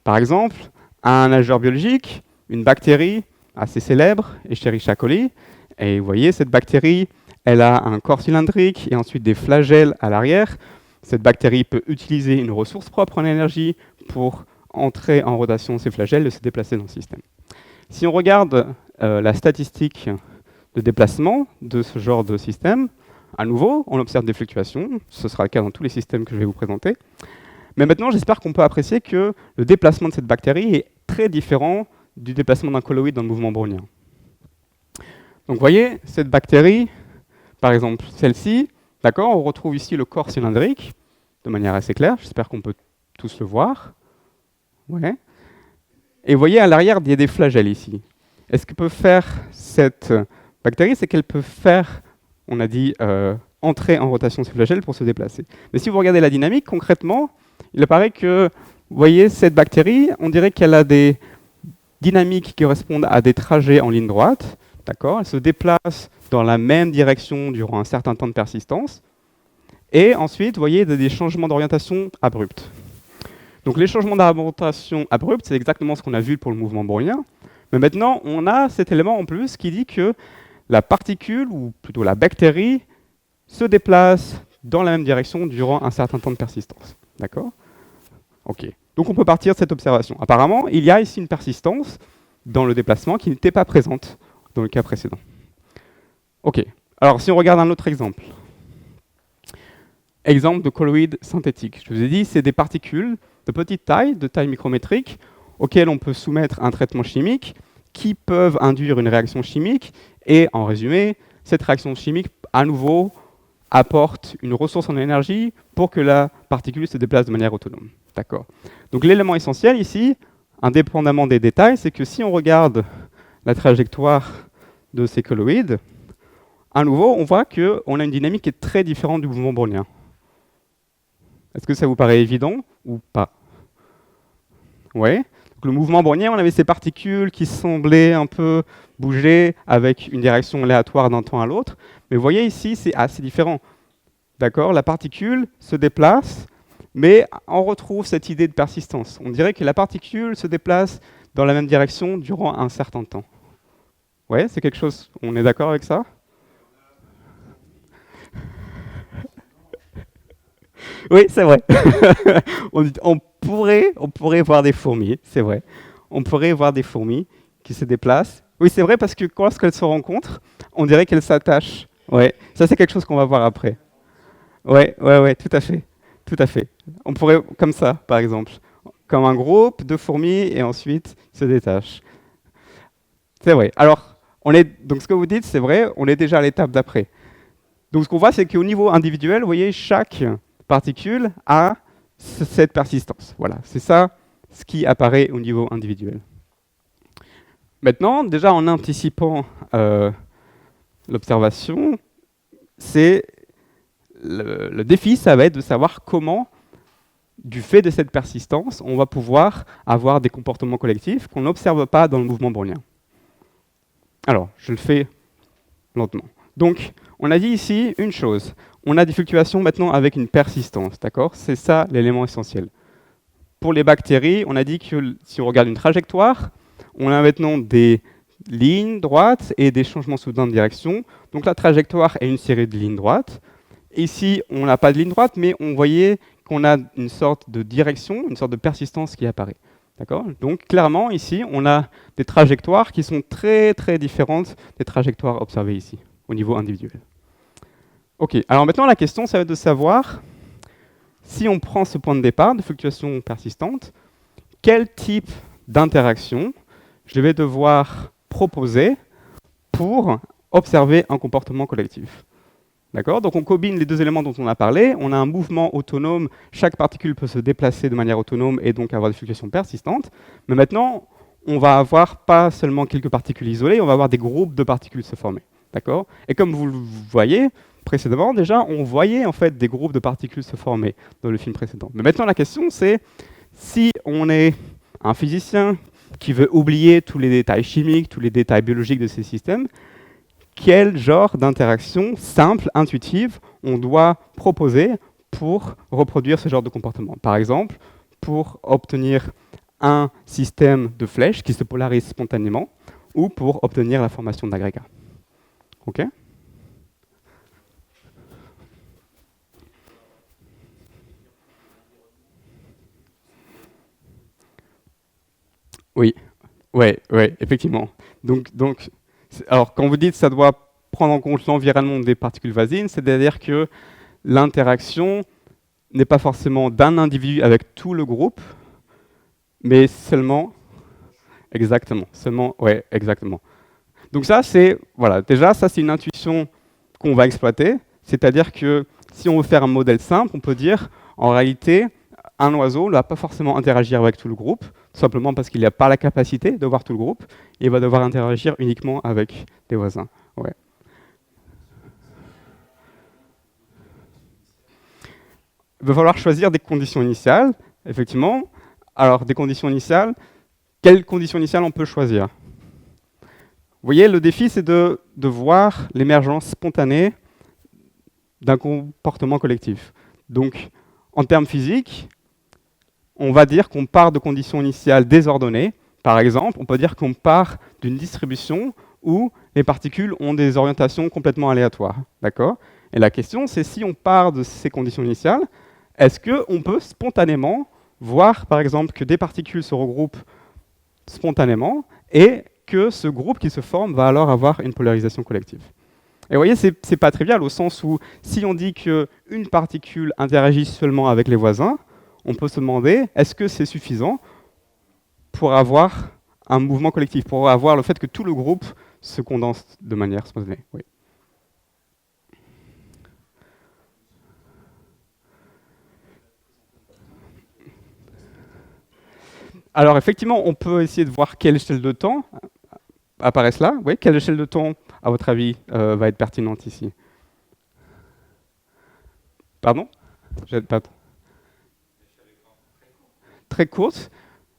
Par exemple, un nageur biologique, une bactérie assez célèbre, Escherichia coli. Et vous voyez, cette bactérie, elle a un corps cylindrique et ensuite des flagelles à l'arrière. Cette bactérie peut utiliser une ressource propre en énergie pour entrer en rotation de ces flagelles et se déplacer dans le système. Si on regarde la statistique de déplacement de ce genre de système, à nouveau, on observe des fluctuations. Ce sera le cas dans tous les systèmes que je vais vous présenter. Mais maintenant, j'espère qu'on peut apprécier que le déplacement de cette bactérie est très différent du déplacement d'un colloïde dans le mouvement brownien. Donc, vous voyez, cette bactérie, par exemple celle-ci, d'accord, on retrouve ici le corps cylindrique de manière assez claire. J'espère qu'on peut tous le voir. Ouais. Et vous voyez, à l'arrière, il y a des flagelles ici. Et ce que peut faire cette bactérie, c'est qu'elle peut faire, on a dit, entrer en rotation ces flagelles pour se déplacer. Mais si vous regardez la dynamique, concrètement, il apparaît que, vous voyez, cette bactérie, on dirait qu'elle a des dynamiques qui correspondent à des trajets en ligne droite. D'accord ? Elle se déplace dans la même direction durant un certain temps de persistance. Et ensuite, vous voyez, il y a des changements d'orientation abrupts. Donc les changements d'orientation abrupts, c'est exactement ce qu'on a vu pour le mouvement brownien. Mais maintenant, on a cet élément en plus qui dit que la particule, ou plutôt la bactérie, se déplace dans la même direction durant un certain temps de persistance. D'accord ? Ok. Donc on peut partir de cette observation. Apparemment, il y a ici une persistance dans le déplacement qui n'était pas présente dans le cas précédent. Ok. Alors si on regarde un autre exemple. Exemple de colloïdes synthétiques. Je vous ai dit, c'est des particules de petite taille, de taille micrométrique, auxquelles on peut soumettre un traitement chimique, qui peuvent induire une réaction chimique, et en résumé, cette réaction chimique, à nouveau, apporte une ressource en énergie pour que la particule se déplace de manière autonome. D'accord. Donc l'élément essentiel ici, indépendamment des détails, c'est que si on regarde la trajectoire de ces colloïdes, à nouveau, on voit qu'on a une dynamique qui est très différente du mouvement brownien. Est-ce que ça vous paraît évident ou pas? Oui. Le mouvement brownien, on avait ces particules qui semblaient un peu bouger avec une direction aléatoire d'un temps à l'autre. Mais vous voyez ici, c'est assez différent. D'accord? La particule se déplace, mais on retrouve cette idée de persistance. On dirait que la particule se déplace dans la même direction durant un certain temps. Ouais, c'est quelque chose. On est d'accord avec ça? Oui, c'est vrai. on pourrait voir des fourmis, c'est vrai. On pourrait voir des fourmis qui se déplacent. Oui, c'est vrai parce que lorsqu'elles se rencontrent, on dirait qu'elles s'attachent. Ouais, ça c'est quelque chose qu'on va voir après. Ouais, tout à fait. Tout à fait. On pourrait, comme ça, par exemple. Comme un groupe de fourmis et ensuite se détachent. C'est vrai. Alors, donc ce que vous dites, c'est vrai, on est déjà à l'étape d'après. Donc ce qu'on voit, c'est qu'au niveau individuel, vous voyez, chaque particule a cette persistance. Voilà, c'est ça ce qui apparaît au niveau individuel. Maintenant, déjà en anticipant l'observation, c'est le défi, ça va être de savoir comment, du fait de cette persistance, on va pouvoir avoir des comportements collectifs qu'on n'observe pas dans le mouvement brownien. Alors, je le fais lentement. Donc, on a dit ici une chose. On a des fluctuations maintenant avec une persistance, d'accord? C'est ça l'élément essentiel. Pour les bactéries, on a dit que si on regarde une trajectoire, on a maintenant des lignes droites et des changements soudains de direction. Donc la trajectoire est une série de lignes droites. Ici, on n'a pas de ligne droite, mais on voyait qu'on a une sorte de direction, une sorte de persistance qui apparaît. D'accord? Donc clairement, ici, on a des trajectoires qui sont très très différentes des trajectoires observées ici, au niveau individuel. Ok, alors maintenant la question, ça va être de savoir, si on prend ce point de départ de fluctuation persistante, quel type d'interaction je vais devoir proposer pour observer un comportement collectif. D'accord? Donc on combine les deux éléments dont on a parlé. On a un mouvement autonome, chaque particule peut se déplacer de manière autonome et donc avoir des fluctuations persistantes. Mais maintenant, on va avoir pas seulement quelques particules isolées, on va avoir des groupes de particules se former. D'accord? Et comme vous le voyez précédemment, déjà, on voyait en fait des groupes de particules se former dans le film précédent. Mais maintenant, la question, c'est si on est un physicien qui veut oublier tous les détails chimiques, tous les détails biologiques de ces systèmes, quel genre d'interaction simple, intuitive, on doit proposer pour reproduire ce genre de comportement. Par exemple, pour obtenir un système de flèches qui se polarise spontanément, ou pour obtenir la formation d'agrégats. OK ? Oui, ouais, effectivement. Donc, alors quand vous dites que ça doit prendre en compte l'environnement des particules voisines, c'est-à-dire que l'interaction n'est pas forcément d'un individu avec tout le groupe, mais seulement, exactement. Donc ça, c'est, voilà, déjà, ça c'est une intuition qu'on va exploiter, c'est-à-dire que si on veut faire un modèle simple, on peut dire, en réalité, un oiseau ne va pas forcément interagir avec tout le groupe, tout simplement parce qu'il n'a pas la capacité de voir tout le groupe, et il va devoir interagir uniquement avec des voisins. Ouais. Il va falloir choisir des conditions initiales, effectivement. Alors, des conditions initiales, quelles conditions initiales on peut choisir? Vous voyez, le défi, c'est de voir l'émergence spontanée d'un comportement collectif. Donc, en termes physiques, on va dire qu'on part de conditions initiales désordonnées. Par exemple, on peut dire qu'on part d'une distribution où les particules ont des orientations complètement aléatoires. D'accord ? Et la question, c'est si on part de ces conditions initiales, est-ce qu'on peut spontanément voir, par exemple, que des particules se regroupent spontanément et que ce groupe qui se forme va alors avoir une polarisation collective. Et vous voyez, c'est pas trivial au sens où si on dit qu'une particule interagit seulement avec les voisins, on peut se demander est-ce que c'est suffisant pour avoir un mouvement collectif, pour avoir le fait que tout le groupe se condense de manière spontanée. Oui. Alors effectivement, on peut essayer de voir quelle échelle de temps apparaissent là. Oui, quelle échelle de temps, à votre avis, va être pertinente ici? Pardon? Pas très courte.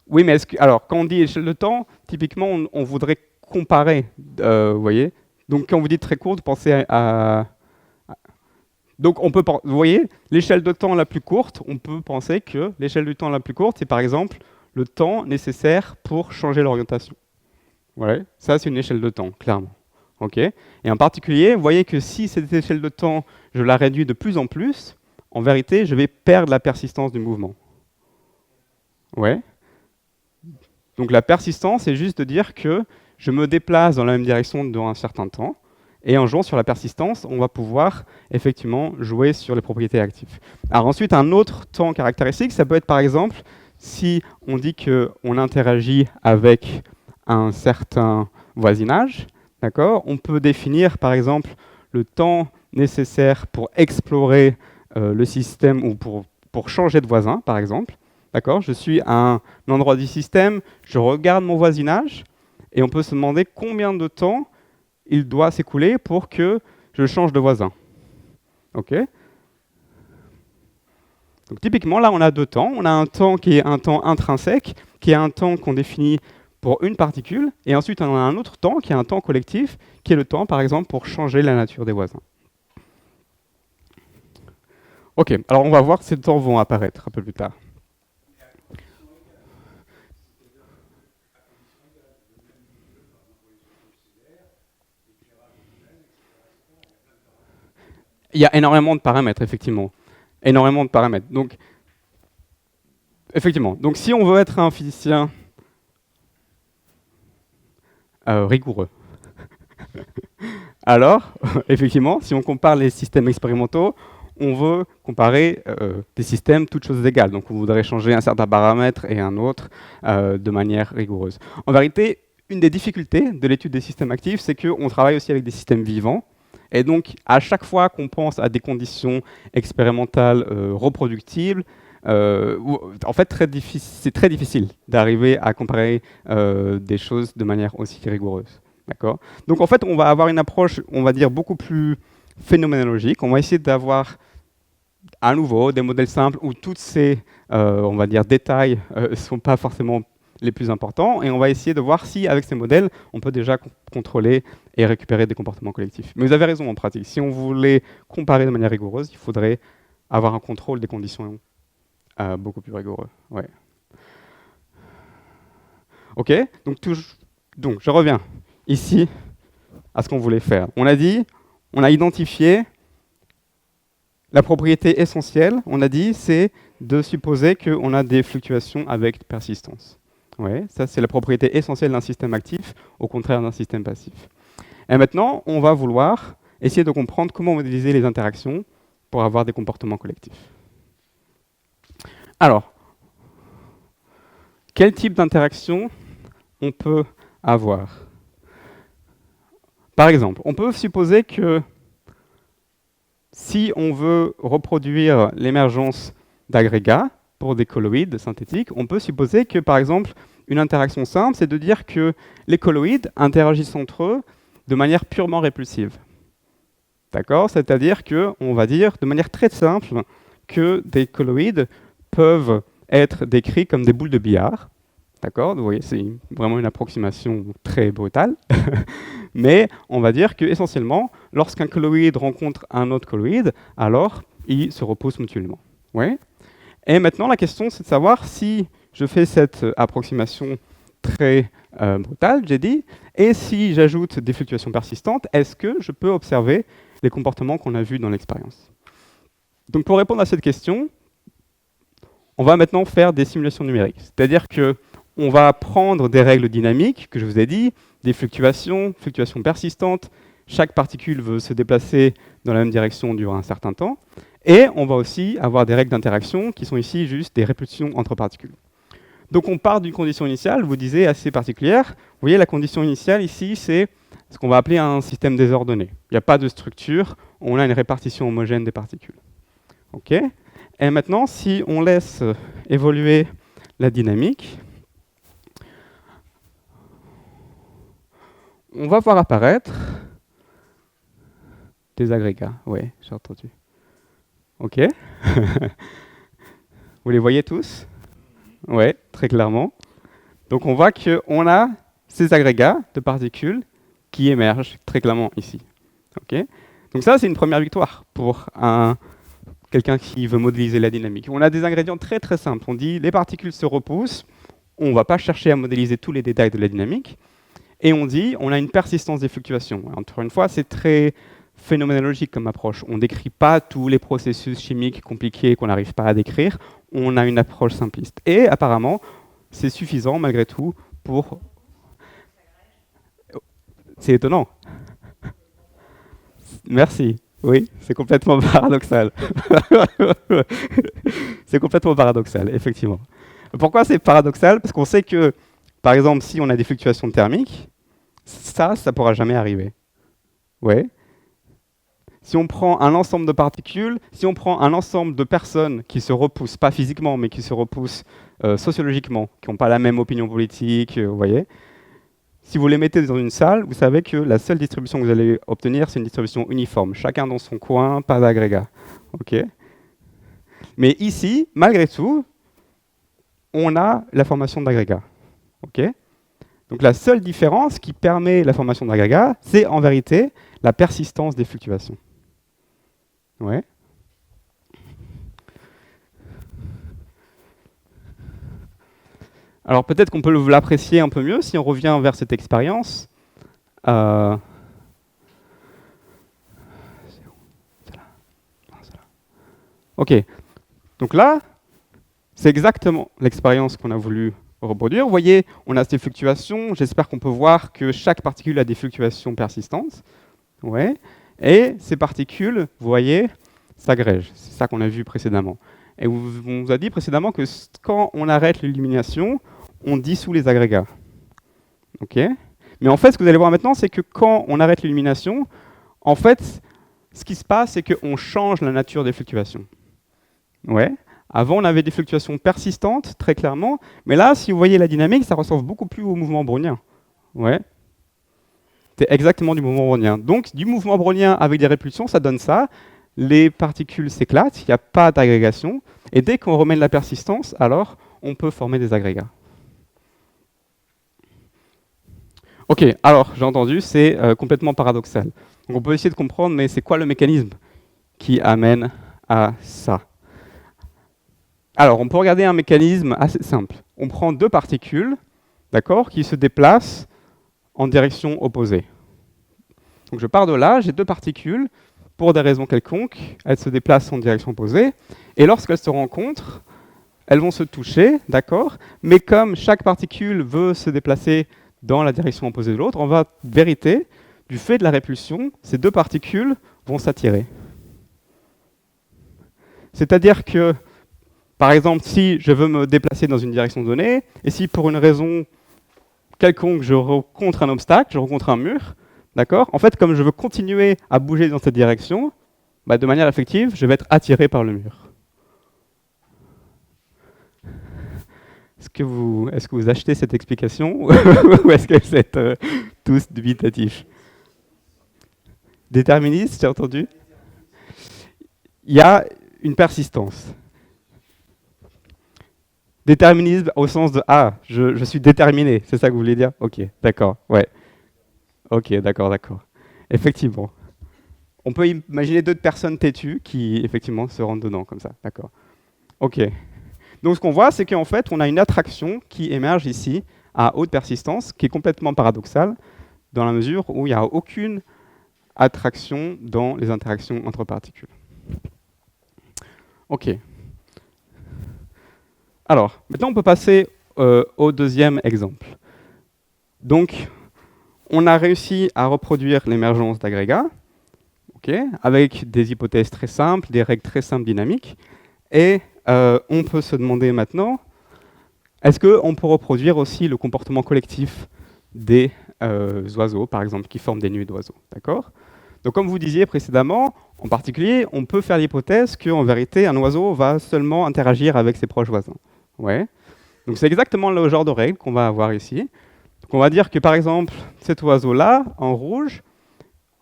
Oui, mais alors, quand on dit échelle de temps, typiquement, on voudrait comparer, vous voyez. Donc, quand vous dites très courte, pensez donc, vous voyez, l'échelle de temps la plus courte, on peut penser que l'échelle du temps la plus courte, c'est par exemple le temps nécessaire pour changer l'orientation. Ouais, ça, c'est une échelle de temps, clairement. OK. Et en particulier, vous voyez que si cette échelle de temps, je la réduis de plus en plus, en vérité, je vais perdre la persistance du mouvement. Ouais. Donc la persistance, c'est juste de dire que je me déplace dans la même direction dans un certain temps, et en jouant sur la persistance, on va pouvoir effectivement jouer sur les propriétés actives. Alors ensuite, un autre temps caractéristique, ça peut être par exemple, si on dit qu'on interagit avec un certain voisinage, d'accord, on peut définir par exemple le temps nécessaire pour explorer le système ou pour changer de voisin, par exemple. D'accord, je suis à un endroit du système, je regarde mon voisinage, et on peut se demander combien de temps il doit s'écouler pour que je change de voisin. OK. Donc typiquement, là, on a deux temps. On a un temps qui est un temps intrinsèque, qui est un temps qu'on définit pour une particule, et ensuite on a un autre temps qui est un temps collectif, qui est le temps, par exemple, pour changer la nature des voisins. OK, alors on va voir si ces temps vont apparaître un peu plus tard. Il y a énormément de paramètres, effectivement. Énormément de paramètres. Donc, effectivement. Donc, si on veut être un physicien rigoureux, alors, effectivement, si on compare les systèmes expérimentaux, on veut comparer des systèmes toutes choses égales. Donc, on voudrait changer un certain paramètre et un autre de manière rigoureuse. En vérité, une des difficultés de l'étude des systèmes actifs, c'est qu'on travaille aussi avec des systèmes vivants. Et donc, à chaque fois qu'on pense à des conditions expérimentales reproductibles, en fait, c'est très difficile d'arriver à comparer des choses de manière aussi rigoureuse. D'accord. Donc, en fait, on va avoir une approche, on va dire, beaucoup plus phénoménologique. On va essayer d'avoir à nouveau des modèles simples où tous ces, on va dire, détails ne sont pas forcément les plus importants, et on va essayer de voir si, avec ces modèles, on peut déjà contrôler et récupérer des comportements collectifs. Mais vous avez raison en pratique. Si on voulait comparer de manière rigoureuse, il faudrait avoir un contrôle des conditions beaucoup plus rigoureux. Ouais. OK, donc je reviens ici à ce qu'on voulait faire. On a dit, on a identifié la propriété essentielle, on a dit, c'est de supposer qu'on a des fluctuations avec persistance. Ouais, ça, c'est la propriété essentielle d'un système actif, au contraire d'un système passif. Et maintenant, on va vouloir essayer de comprendre comment modéliser les interactions pour avoir des comportements collectifs. Alors, quel type d'interaction on peut avoir? Par exemple, on peut supposer que si on veut reproduire l'émergence d'agrégats pour des colloïdes synthétiques, on peut supposer que, par exemple, une interaction simple, c'est de dire que les colloïdes interagissent entre eux de manière purement répulsive. D'accord? C'est-à-dire qu'on va dire de manière très simple que des colloïdes peuvent être décrits comme des boules de billard. D'accord? Vous voyez, c'est vraiment une approximation très brutale. Mais on va dire que essentiellement, lorsqu'un colloïde rencontre un autre colloïde, alors ils se repoussent mutuellement. Ouais. Et maintenant, la question, c'est de savoir si je fais cette approximation très brutale, j'ai dit, et si j'ajoute des fluctuations persistantes, est-ce que je peux observer les comportements qu'on a vus dans l'expérience? Donc pour répondre à cette question, on va maintenant faire des simulations numériques. C'est-à-dire qu'on va prendre des règles dynamiques, que je vous ai dit, des fluctuations persistantes, chaque particule veut se déplacer dans la même direction durant un certain temps. Et on va aussi avoir des règles d'interaction qui sont ici juste des répulsions entre particules. Donc on part d'une condition initiale, je vous disais, assez particulière. Vous voyez, la condition initiale ici, c'est ce qu'on va appeler un système désordonné. Il n'y a pas de structure, on a une répartition homogène des particules. OK ? Et maintenant, si on laisse évoluer la dynamique, on va voir apparaître des agrégats. Oui, j'ai entendu. OK. Vous les voyez tous ? Oui, très clairement. Donc on voit qu'on a ces agrégats de particules qui émergent très clairement ici. OK ? Donc ça, c'est une première victoire pour quelqu'un qui veut modéliser la dynamique. On a des ingrédients très très simples. On dit les particules se repoussent, on ne va pas chercher à modéliser tous les détails de la dynamique, et on dit on a une persistance des fluctuations. Encore une fois, c'est très phénoménologique comme approche. On ne décrit pas tous les processus chimiques compliqués qu'on n'arrive pas à décrire, on a une approche simpliste. Et apparemment, c'est suffisant malgré tout pour... C'est étonnant. Merci. Oui, c'est complètement paradoxal. C'est complètement paradoxal, effectivement. Pourquoi c'est paradoxal ? Parce qu'on sait que, par exemple, si on a des fluctuations thermiques, ça ne pourra jamais arriver. Ouais. Si on prend un ensemble de particules, si on prend un ensemble de personnes qui se repoussent, pas physiquement, mais qui se repoussent sociologiquement, qui n'ont pas la même opinion politique, vous voyez, si vous les mettez dans une salle, vous savez que la seule distribution que vous allez obtenir, c'est une distribution uniforme. Chacun dans son coin, pas d'agrégat. OK ? Mais ici, malgré tout, on a la formation d'agrégats. OK ? Donc la seule différence qui permet la formation d'agrégats, c'est en vérité la persistance des fluctuations. Ouais. Alors peut-être qu'on peut l'apprécier un peu mieux si on revient vers cette expérience. OK. Donc là, c'est exactement l'expérience qu'on a voulu reproduire. Vous voyez, on a ces fluctuations. J'espère qu'on peut voir que chaque particule a des fluctuations persistantes. Ouais. Et ces particules, vous voyez, s'agrègent. C'est ça qu'on a vu précédemment. Et on vous a dit précédemment que quand on arrête l'illumination, on dissout les agrégats. OK ? Mais en fait, ce que vous allez voir maintenant, c'est que quand on arrête l'illumination, en fait, ce qui se passe, c'est qu'on change la nature des fluctuations. Ouais. Avant, on avait des fluctuations persistantes, très clairement. Mais là, si vous voyez la dynamique, ça ressemble beaucoup plus au mouvement brownien. Ouais. C'est exactement du mouvement brownien. Donc, du mouvement brownien avec des répulsions, ça donne ça. Les particules s'éclatent, il n'y a pas d'agrégation. Et dès qu'on remet de la persistance, alors, on peut former des agrégats. OK, alors, j'ai entendu, c'est complètement paradoxal. Donc, on peut essayer de comprendre, mais c'est quoi le mécanisme qui amène à ça ? Alors, on peut regarder un mécanisme assez simple. On prend deux particules, d'accord, qui se déplacent en direction opposée. Donc, je pars de là, j'ai deux particules, pour des raisons quelconques, elles se déplacent en direction opposée, et lorsqu'elles se rencontrent, elles vont se toucher, d'accord, mais comme chaque particule veut se déplacer dans la direction opposée de l'autre, en vérité, du fait de la répulsion, ces deux particules vont s'attirer. C'est-à-dire que, par exemple, si je veux me déplacer dans une direction donnée, et si pour une raison quelconque je rencontre un obstacle, je rencontre un mur, d'accord ? En fait, comme je veux continuer à bouger dans cette direction, bah, de manière effective, je vais être attiré par le mur. Est-ce que vous achetez cette explication ou est-ce que vous êtes tous dubitatifs ? Déterministe, j'ai entendu ? Il y a une persistance. Déterminisme au sens de « ah, je suis déterminé », c'est ça que vous voulez dire ? Ok, d'accord, ouais. Ok, d'accord. Effectivement. On peut imaginer d'autres personnes têtues qui, effectivement, se rentrent dedans, comme ça, d'accord. Ok. Donc ce qu'on voit, c'est qu'en fait, on a une attraction qui émerge ici, à haute persistance, qui est complètement paradoxale, dans la mesure où il n'y a aucune attraction dans les interactions entre particules. Ok. Alors, maintenant on peut passer au deuxième exemple. Donc, On a réussi à reproduire l'émergence d'agrégats, avec des hypothèses très simples, des règles très simples dynamiques. Et on peut se demander maintenant, est-ce qu'on peut reproduire aussi le comportement collectif des oiseaux, par exemple, qui forment des nuées d'oiseaux, d'accord? Donc comme vous disiez précédemment, en particulier, on peut faire l'hypothèse qu'en vérité, un oiseau va seulement interagir avec ses proches voisins. Ouais. Donc c'est exactement le genre de règle qu'on va avoir ici. Donc on va dire que par exemple, cet oiseau-là, en rouge,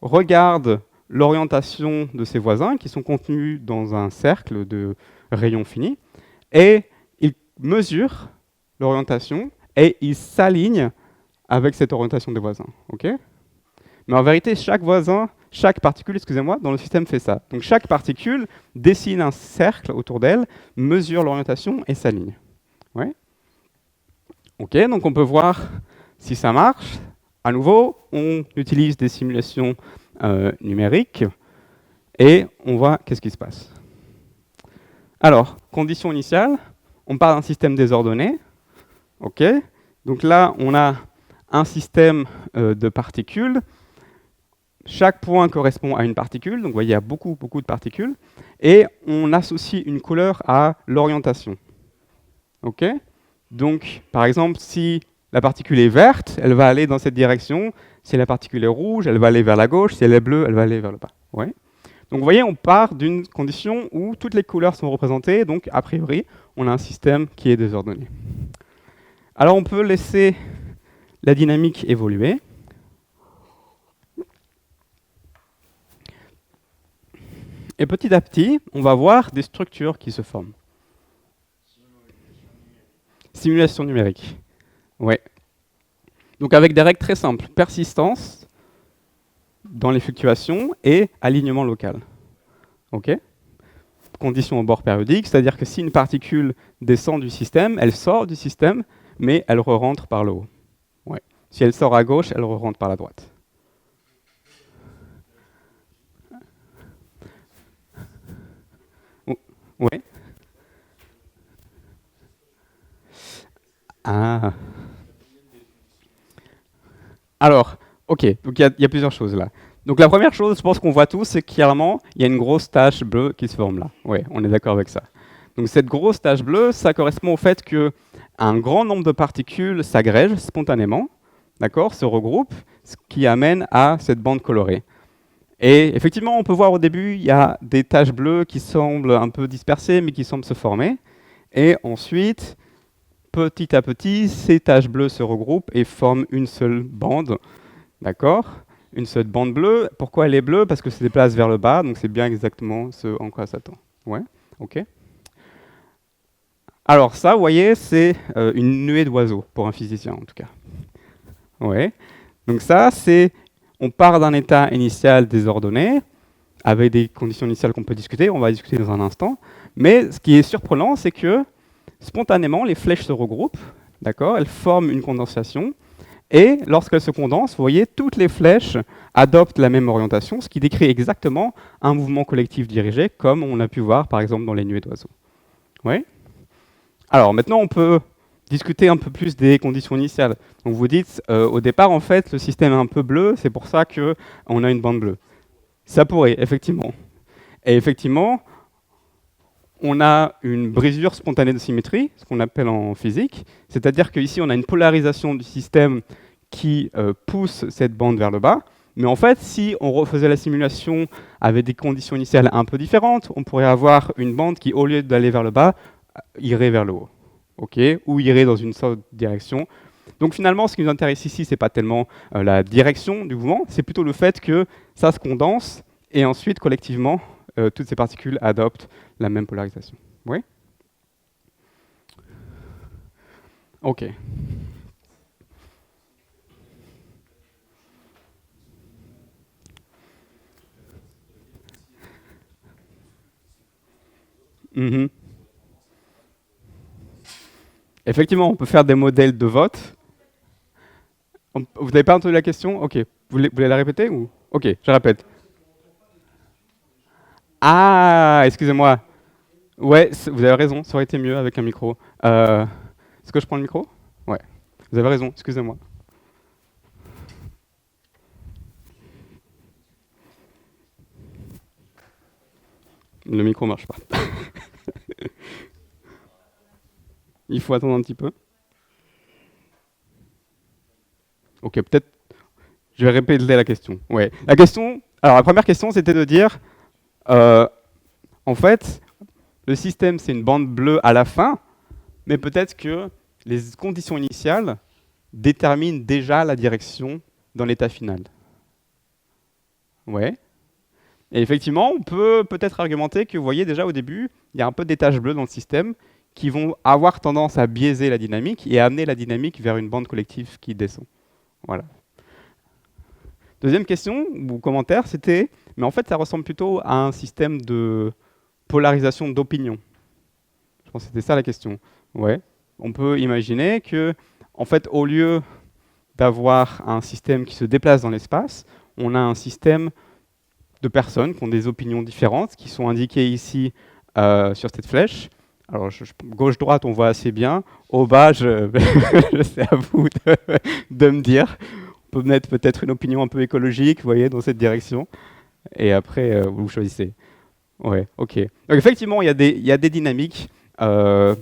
regarde l'orientation de ses voisins qui sont contenus dans un cercle de rayons finis, et il mesure l'orientation et il s'aligne avec cette orientation des voisins. Okay, mais en vérité, chaque particule, excusez-moi, dans le système fait ça. Donc chaque particule dessine un cercle autour d'elle, mesure l'orientation et s'aligne. Ouais. Ok, donc on peut voir si ça marche. À nouveau, on utilise des simulations numériques et on voit qu'est-ce qui se passe. Alors, condition initiale, on part d'un système désordonné. Ok, donc là, on a un système de particules. Chaque point correspond à une particule, donc vous voyez, il y a beaucoup de particules, et on associe une couleur à l'orientation. Ok, donc, par exemple, si la particule est verte, elle va aller dans cette direction. Si la particule est rouge, elle va aller vers la gauche. Si elle est bleue, elle va aller vers le bas. Ouais. Donc, vous voyez, on part d'une condition où toutes les couleurs sont représentées. Donc, a priori, on a un système qui est désordonné. Alors, on peut laisser la dynamique évoluer. Et petit à petit, on va voir des structures qui se forment. Simulation numérique. Ouais. Donc avec des règles très simples. Persistance dans les fluctuations et alignement local. OK ? Condition au bord périodique, c'est-à-dire que si une particule descend du système, elle sort du système, mais elle re-rentre par le haut. Ouais. Si elle sort à gauche, elle re-rentre par la droite. Oui. Ah. Alors, ok, donc il y a plusieurs choses là. Donc la première chose, je pense qu'on voit tous, c'est que clairement, il y a une grosse tache bleue qui se forme là. Oui, on est d'accord avec ça. Donc cette grosse tache bleue, ça correspond au fait qu'un grand nombre de particules s'agrègent spontanément, d'accord, se regroupent, ce qui amène à cette bande colorée. Et effectivement, on peut voir au début, il y a des taches bleues qui semblent un peu dispersées, mais qui semblent se former. Et ensuite, petit à petit, ces taches bleues se regroupent et forment une seule bande. D'accord? Une seule bande bleue. Pourquoi elle est bleue? Parce que se déplace vers le bas, donc c'est bien exactement ce en quoi ça tend. Ouais? Ok. Alors ça, vous voyez, c'est une nuée d'oiseaux, pour un physicien en tout cas. Ouais. Donc ça, c'est... On part d'un état initial désordonné, avec des conditions initiales qu'on peut discuter, on va discuter dans un instant. Mais ce qui est surprenant, c'est que spontanément, les flèches se regroupent, d'accord? Elles forment une condensation. Et lorsqu'elles se condensent, vous voyez, toutes les flèches adoptent la même orientation, ce qui décrit exactement un mouvement collectif dirigé, comme on a pu voir, par exemple, dans les nuées d'oiseaux. Oui. Alors, maintenant, on peut discuter un peu plus des conditions initiales. Donc, vous dites, au départ, en fait, le système est un peu bleu, c'est pour ça qu'on a une bande bleue. Ça pourrait, effectivement. Et effectivement, on a une brisure spontanée de symétrie, ce qu'on appelle en physique, c'est-à-dire qu'ici, on a une polarisation du système qui pousse cette bande vers le bas. Mais en fait, si on refaisait la simulation avec des conditions initiales un peu différentes, on pourrait avoir une bande qui, au lieu d'aller vers le bas, irait vers le haut. Okay, ou irait dans une sorte de direction. Donc finalement, ce qui nous intéresse ici, ce n'est pas tellement la direction du mouvement, c'est plutôt le fait que ça se condense et ensuite, collectivement, toutes ces particules adoptent la même polarisation. Oui? Ok. Mm-hmm. Effectivement, on peut faire des modèles de vote. Vous n'avez pas entendu la question? Ok. Vous voulez la répéter ou? Ok, je répète. Ah, excusez-moi. Ouais, vous avez raison, ça aurait été mieux avec un micro. Est-ce que je prends le micro? Ouais. Vous avez raison, excusez-moi. Le micro marche pas. Il faut attendre un petit peu. Ok, peut-être, je vais répéter la question. Ouais. La question, alors la première question, c'était de dire, euh, en fait, le système, c'est une bande bleue à la fin, mais peut-être que les conditions initiales déterminent déjà la direction dans l'état final. Ouais. Et effectivement, on peut peut-être argumenter que, vous voyez, déjà au début, il y a un peu des taches bleues dans le système qui vont avoir tendance à biaiser la dynamique et amener la dynamique vers une bande collective qui descend. Voilà. Deuxième question ou commentaire, c'était, mais en fait, ça ressemble plutôt à un système de polarisation d'opinion. Je pense que c'était ça la question. Ouais. On peut imaginer que, en fait, au lieu d'avoir un système qui se déplace dans l'espace, on a un système de personnes qui ont des opinions différentes, qui sont indiquées ici sur cette flèche. Alors, gauche-droite, on voit assez bien. Au bas, c'est à vous de me dire. On peut mettre peut-être une opinion un peu écologique, vous voyez, dans cette direction. Et après, vous choisissez. Ouais, ok. Donc effectivement, il y a des dynamiques, de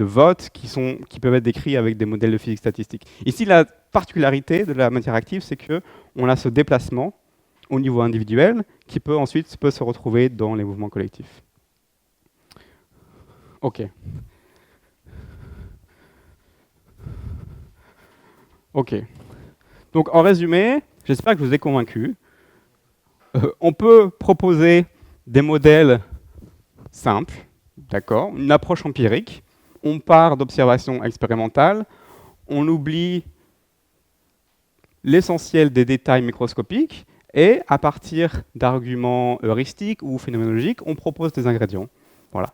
vote qui peuvent être décrites avec des modèles de physique statistique. Ici, la particularité de la matière active, c'est qu'on a ce déplacement au niveau individuel qui peut ensuite se retrouver dans les mouvements collectifs. Ok. Ok. Donc en résumé, j'espère que je vous ai convaincu. On peut proposer des modèles simples, d'accord, une approche empirique. On part d'observations expérimentales, on oublie l'essentiel des détails microscopiques, et à partir d'arguments heuristiques ou phénoménologiques, on propose des ingrédients. Voilà.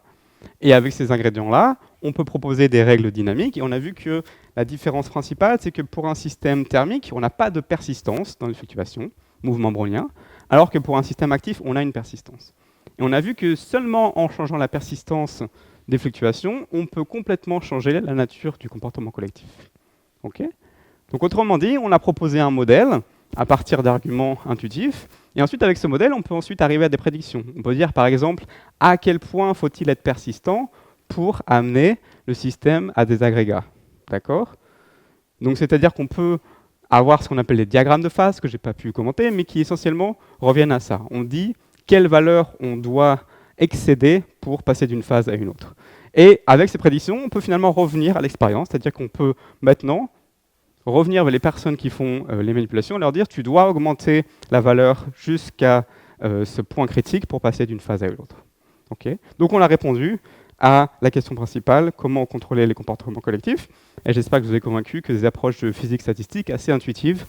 Et avec ces ingrédients-là, on peut proposer des règles dynamiques. Et on a vu que la différence principale, c'est que pour un système thermique, on n'a pas de persistance dans les fluctuations, mouvement brownien, alors que pour un système actif, on a une persistance. Et on a vu que seulement en changeant la persistance des fluctuations, on peut complètement changer la nature du comportement collectif. Okay. Donc autrement dit, on a proposé un modèle à partir d'arguments intuitifs, et ensuite avec ce modèle, on peut ensuite arriver à des prédictions. On peut dire par exemple, à quel point faut-il être persistant pour amener le système à des agrégats. D'accord? Donc c'est-à-dire qu'on peut avoir ce qu'on appelle les diagrammes de phase, que je n'ai pas pu commenter, mais qui essentiellement reviennent à ça. On dit quelle valeur on doit excéder pour passer d'une phase à une autre. Et avec ces prédictions, on peut finalement revenir à l'expérience, c'est-à-dire qu'on peut maintenant revenir vers les personnes qui font les manipulations et leur dire tu dois augmenter la valeur jusqu'à ce point critique pour passer d'une phase à l'autre. Okay. Donc on a répondu à la question principale, comment contrôler les comportements collectifs, et j'espère que je vous ai convaincu que des approches de physique statistique assez intuitives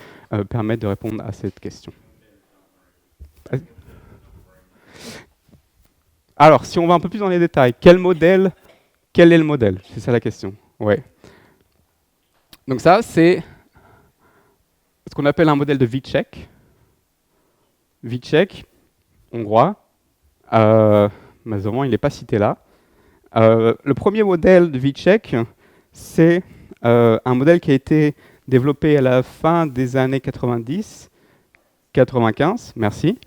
permettent de répondre à cette question. Alors, si on va un peu plus dans les détails, quel est le modèle? C'est ça la question. Ouais. Donc ça, c'est ce qu'on appelle un modèle de Vicek. Vicek, hongrois. Malheureusement, il n'est pas cité là. Le premier modèle de Vicek, c'est un modèle qui a été développé à la fin des années 90, 95, merci.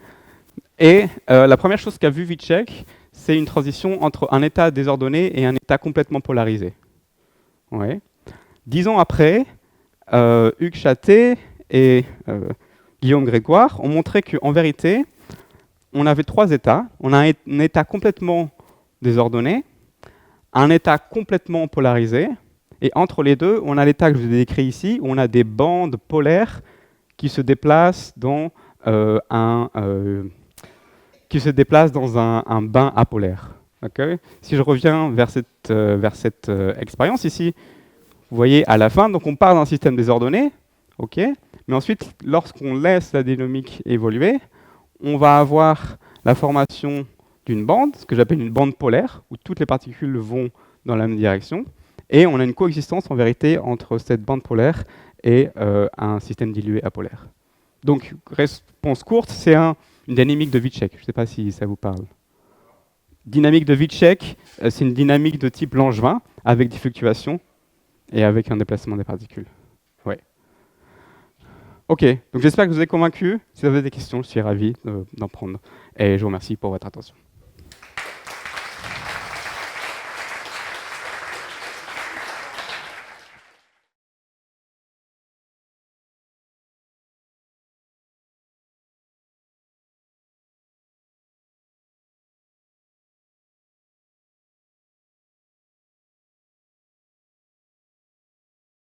Et la première chose qu'a vu Vicek, c'est une transition entre un état désordonné et un état complètement polarisé. Ouais. 10 ans après, Hugues Chaté et Guillaume Grégoire ont montré qu'en vérité, on avait 3 états. On a un état complètement désordonné, un état complètement polarisé, et entre les deux, on a l'état que je vous ai décrit ici, où on a des bandes polaires qui se déplacent dans un bain apolaire. Okay. Si je reviens vers cette expérience ici, vous voyez à la fin, donc on part d'un système désordonné, okay, mais ensuite, lorsqu'on laisse la dynamique évoluer, on va avoir la formation d'une bande, ce que j'appelle une bande polaire, où toutes les particules vont dans la même direction, et on a une coexistence en vérité entre cette bande polaire et un système dilué apolaire. Donc, réponse courte, c'est une dynamique de Vicek. Je ne sais pas si ça vous parle. Dynamique de Vicek, c'est une dynamique de type Langevin, avec des fluctuations et avec un déplacement des particules. Ouais. Ok, donc j'espère que je vous ai convaincu. Si vous avez des questions, je suis ravi d'en prendre. Et je vous remercie pour votre attention.